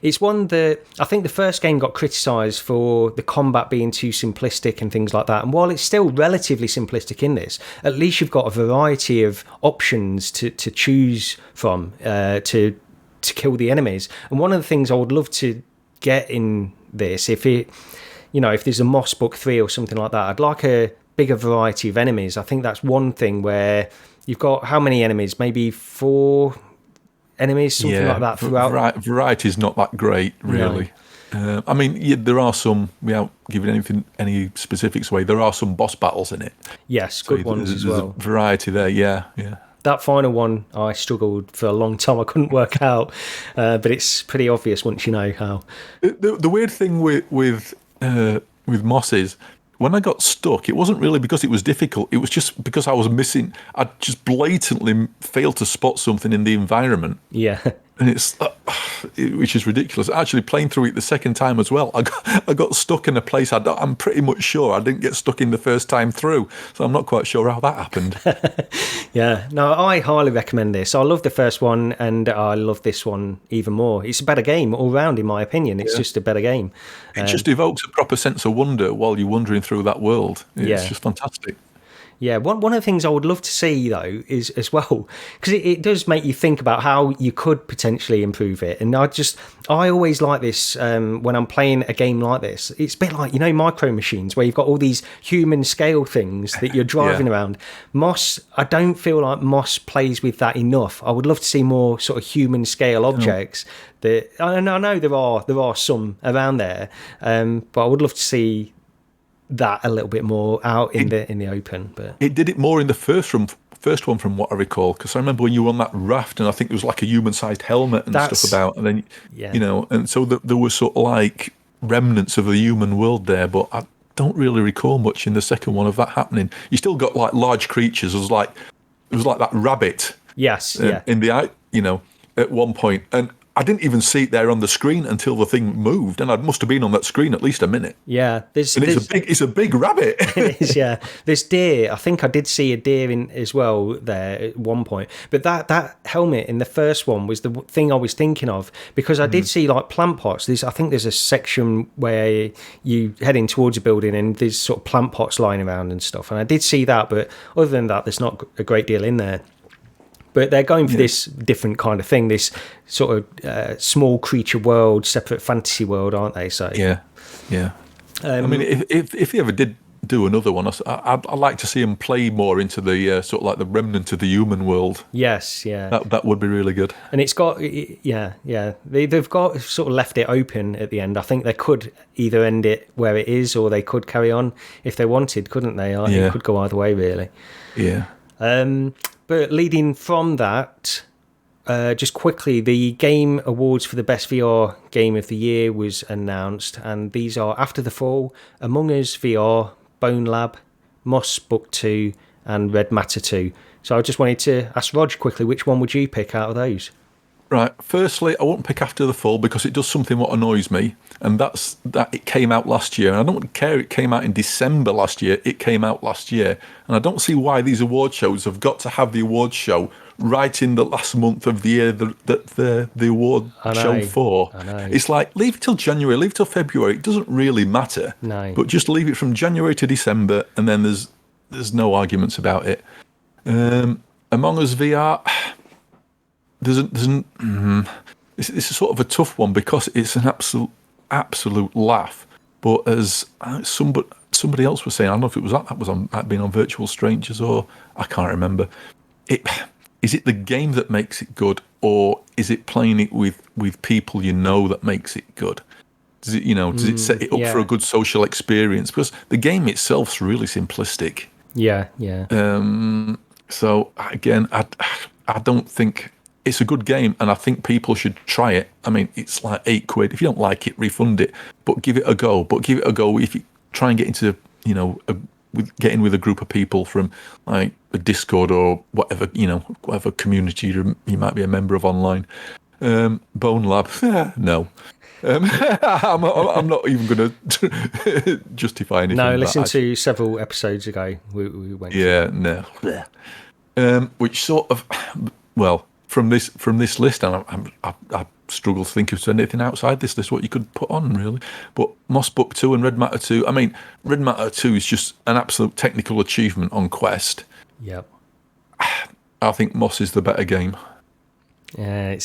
It's one that I think the first game got criticised for the combat being too simplistic and things like that. And while it's still relatively simplistic in this, at least you've got a variety of options to choose from to kill the enemies. And one of the things I would love to get in this, if there's a Moss Book 3 or something like that, I'd like a bigger variety of enemies. I think that's one thing where you've got how many enemies? Maybe 4 enemies, something like that throughout. Variety is not that great, really. I mean, yeah, there are some, without giving any specifics away, there are some boss battles in it. Yes, good ones as well. There's a variety there, yeah. That final one, I struggled for a long time. I couldn't work out, but it's pretty obvious once you know how. The weird thing with Moss is, when I got stuck, it wasn't really because it was difficult. It was just because I was missing. I just blatantly failed to spot something in the environment. Yeah. And which is ridiculous. Actually, playing through it the second time as well, I got stuck in a place I'm pretty much sure I didn't get stuck in the first time through. So I'm not quite sure how that happened. Yeah, no, I highly recommend this. I love the first one, and I love this one even more. It's a better game all round, in my opinion. It's just a better game. It just evokes a proper sense of wonder while you're wandering through that world. It's just fantastic. Yeah, one of the things I would love to see, though, is as well, because it does make you think about how you could potentially improve it. And I always like this when I'm playing a game like this. It's a bit like, Micro Machines, where you've got all these human scale things that you're driving around. Moss, I don't feel like Moss plays with that enough. I would love to see more sort of human scale objects. That I know there are some around there, but I would love to see that a little bit more out in the open. But it did it more in the first one from what I recall, because I remember when you were on that raft and I think there was like a human-sized helmet and stuff about, and then and so there were sort of like remnants of the human world there, but I don't really recall much in the second one of that happening. You still got like large creatures. It was like that rabbit in the at one point, and I didn't even see it there on the screen until the thing moved, and I must have been on that screen at least a minute. Yeah, it's a big rabbit. It is, yeah. This deer, I think I did see a deer in as well there at one point. But that helmet in the first one was the thing I was thinking of, because I did see like plant pots. I think there's a section where you heading towards a building and there's sort of plant pots lying around and stuff. And I did see that, but other than that, there's not a great deal in there. But they're going for this different kind of thing, this sort of small creature world, separate fantasy world, aren't they? So yeah. I mean, if he ever did do another one, I'd like to see him play more into the sort of like the remnant of the human world. Yes, yeah. That would be really good. And it's got, they've got sort of left it open at the end. I think they could either end it where it is, or they could carry on if they wanted, couldn't they? It could go either way, really. Yeah. But leading from that, just quickly, the Game Awards for the Best VR Game of the Year was announced, and these are After the Fall, Among Us VR, Bone Lab, Moss Book 2, and Red Matter 2. So I just wanted to ask Rog quickly, which one would you pick out of those? Right. Firstly, I won't pick After the Fall because it does something what annoys me, and that's that it came out last year. And I don't care it came out in December last year. It came out last year. And I don't see why these award shows have got to have the award show right in the last month of the year that the award show for. I know. It's like, leave it till January, leave it till February. It doesn't really matter. No. But just leave it from January to December, and then there's no arguments about it. Among Us VR... This is sort of a tough one because it's an absolute laugh. But as somebody else was saying, I don't know if it was that was on being on Virtual Strangers, or I can't remember. Is it the game that makes it good, or is it playing it with people that makes it good? Does it set it up for a good social experience? Because the game itself's really simplistic. Yeah. So again, I don't think. It's a good game, and I think people should try it. I mean, it's like £8. If you don't like it, refund it, but give it a go. But give it a go if you try and get into, get in with a group of people from like a Discord or whatever, whatever community you might be a member of online. Bone Lab, no. I'm not even going to justify anything. No, listen to several episodes ago. We went. Yeah, no. Which sort of, well. From this list, and I struggle to think of anything outside this list what you could put on, really. But Moss Book 2 and Red Matter 2, I mean, Red Matter 2 is just an absolute technical achievement on Quest. Yep. I think Moss is the better game. Yeah,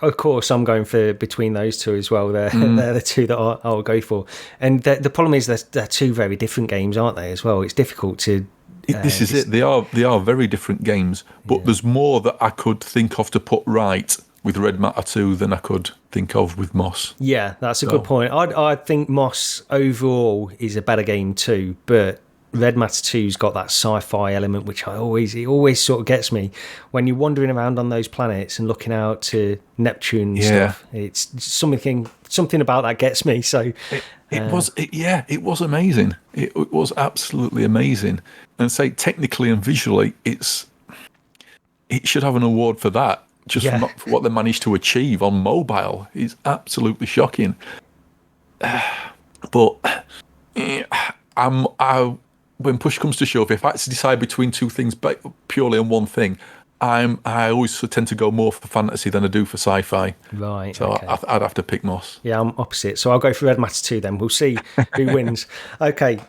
of course, I'm going for between those two as well. They're the two that I'll go for. And the problem is they're two very different games, aren't they, as well? It's difficult to... This is it. They are very different games, but there's more that I could think of to put right with Red Matter 2 than I could think of with Moss. Yeah, that's a good point. I think Moss overall is a better game too, but Red Matter 2's got that sci-fi element, which it always sort of gets me when you're wandering around on those planets and looking out to Neptune and stuff. It's something about that gets me. So it was amazing. It was absolutely amazing. And say technically and visually, it should have an award for that. Just for what they managed to achieve on mobile is absolutely shocking. But when push comes to shove, if I had to decide between two things purely on one thing, I always tend to go more for fantasy than I do for sci-fi. Right. So okay. I'd have to pick Moss. Yeah, I'm opposite. So I'll go for Red Matter 2 then. We'll see who wins. Okay.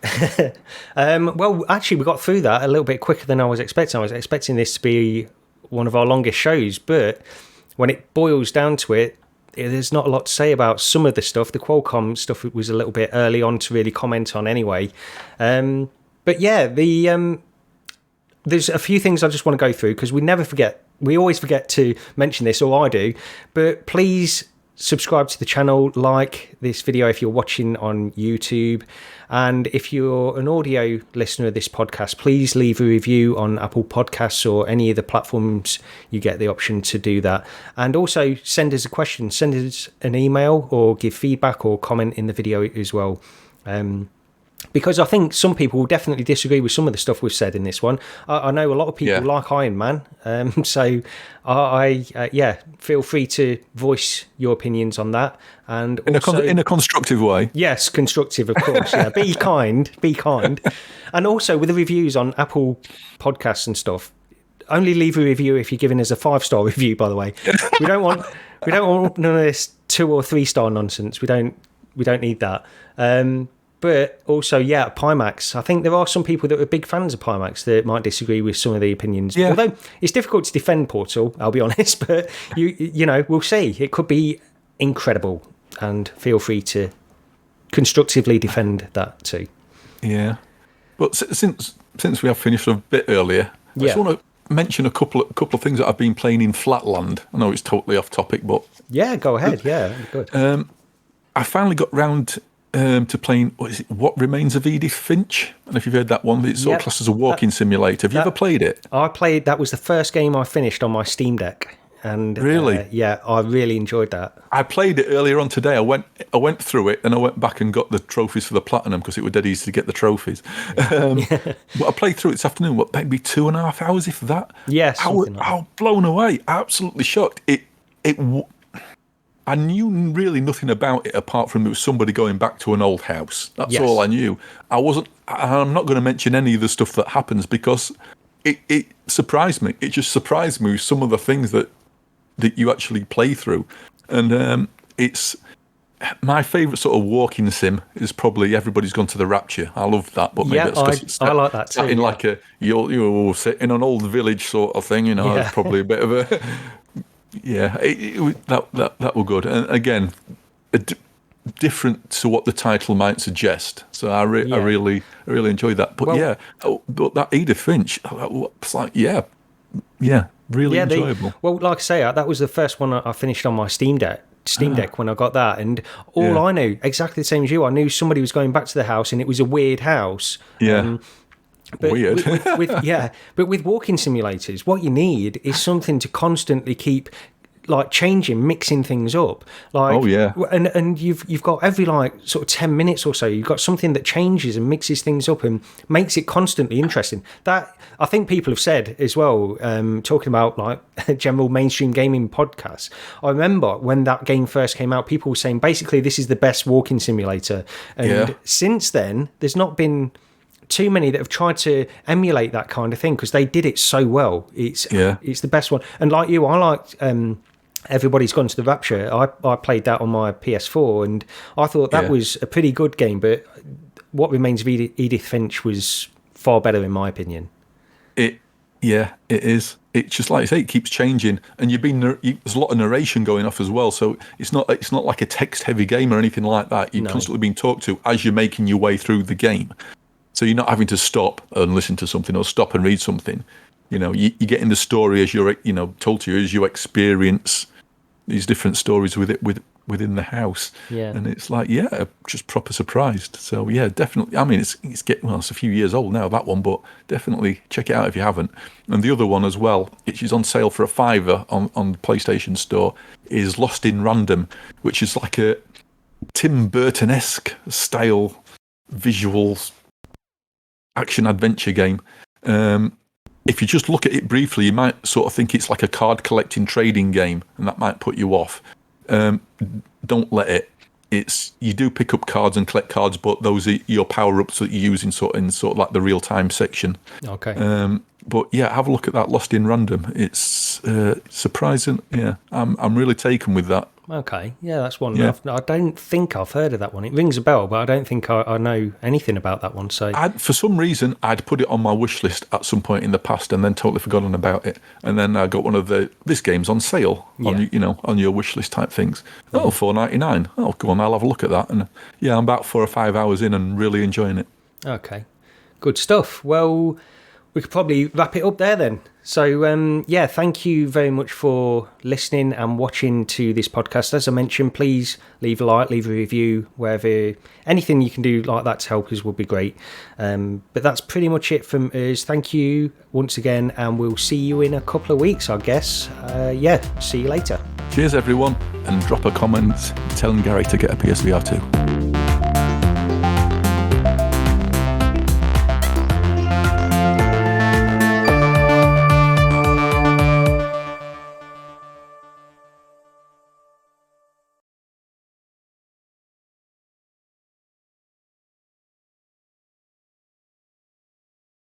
Well, actually, we got through that a little bit quicker than I was expecting. I was expecting this to be one of our longest shows, but when it boils down to it, there's not a lot to say about some of the stuff. The Qualcomm stuff was a little bit early on to really comment on anyway. But yeah, there's a few things I just want to go through because we always forget to mention this, or I do. But please subscribe to the channel, like this video if you're watching on YouTube, and if you're an audio listener of this podcast, please leave a review on Apple Podcasts or any of the platforms you get the option to do that. And also send us a question, send us an email, or give feedback or comment in the video as well. Because I think some people will definitely disagree with some of the stuff we've said in this one. I know a lot of people like Iron Man, so I feel free to voice your opinions on that, and also, in a constructive way. Yes, constructive, of course. Yeah, be kind, and also with the reviews on Apple Podcasts and stuff. Only leave a review if you're giving us a 5-star review. By the way, we don't want none of this 2 or 3-star nonsense. We don't need that. But also, Pimax. I think there are some people that are big fans of Pimax that might disagree with some of the opinions. Yeah. Although it's difficult to defend Portal, I'll be honest. But you know, we'll see. It could be incredible, and feel free to constructively defend that too. Yeah, but since we have finished a bit earlier, I just want to mention a couple of things that I've been playing in Flatland. I know it's totally off topic, but go ahead. Yeah, good. I finally got round to playing What Remains of Edith Finch. And if you've heard that one, it's sort of classed as a walking simulator. Have you ever played it? That was the first game I finished on my Steam Deck. And really? I really enjoyed that. I played it earlier on today. I went through it and I went back and got the trophies for the platinum because it was dead easy to get the trophies. But I played through it this afternoon, maybe 2.5 hours, if that. Yes. I was blown away, absolutely shocked. I knew really nothing about it apart from it was somebody going back to an old house. That's all I knew. I'm not going to mention any of the stuff that happens because it surprised me. It just surprised me with some of the things that you actually play through. And it's my favourite sort of walking sim is probably Everybody's Gone to the Rapture. I love that, but maybe it's I like that too. In like you'll sit in an old village sort of thing. You know, it's probably a bit of a. Yeah, that were good, and again, different to what the title might suggest. So I really enjoyed that. But but that Edith Finch, it's like really enjoyable. Like I say, that was the first one I finished on my Steam Deck when I got that, and I knew exactly the same as you. I knew somebody was going back to the house, and it was a weird house. Yeah. But weird. but with walking simulators, what you need is something to constantly keep changing, mixing things up. And you've got every sort of 10 minutes or so, you've got something that changes and mixes things up and makes it constantly interesting. That I think people have said as well, talking about general mainstream gaming podcasts. I remember when that game first came out, people were saying basically this is the best walking simulator. And since then, there's not been too many that have tried to emulate that kind of thing because they did it so well. It's the best one. And like you, I liked Everybody's Gone to the Rapture. I played that on my PS4 and I thought that was a pretty good game, but What Remains of Edith Finch was far better in my opinion. It is. It's just like you say, it keeps changing, and there's a lot of narration going off as well. So it's not like a text-heavy game or anything like that. You're constantly being talked to as you're making your way through the game. So you're not having to stop and listen to something or stop and read something. You know, you're getting the story as you're told to you as you experience these different stories within the house. Yeah. And it's like, just proper surprised. So yeah, definitely. I mean, it's a few years old now, that one, but definitely check it out if you haven't. And the other one as well, which is on sale for $5 on the PlayStation Store, is Lost in Random, which is like a Tim Burton-esque style visual action adventure game. If you just look at it briefly, you might sort of think it's like a card collecting trading game, and that might put you off. Don't let it. You do pick up cards and collect cards, but those are your power ups that you use in sort of like the real time section. Okay. But yeah, have a look at that Lost in Random. It's surprising. Yeah, I'm really taken with that. Okay, yeah, that's one. Yeah. I don't think I've heard of that one. It rings a bell, but I don't think I know anything about that one. So, for some reason, I'd put it on my wish list at some point in the past, and then totally forgotten about it. And then I got one of this game's on sale on your wish list type things. Oh, $4.99. Oh, go on, I'll have a look at that. And yeah, I'm about 4 or 5 hours in and really enjoying it. Okay, good stuff. Well, we could probably wrap it up there then. So, thank you very much for listening and watching to this podcast. As I mentioned, please leave a like, leave a review, wherever. Anything you can do like that to help us would be great. But that's pretty much it from us. Thank you once again, and we'll see you in a couple of weeks, I guess. See you later. Cheers, everyone, and drop a comment telling Gary to get a PSVR2.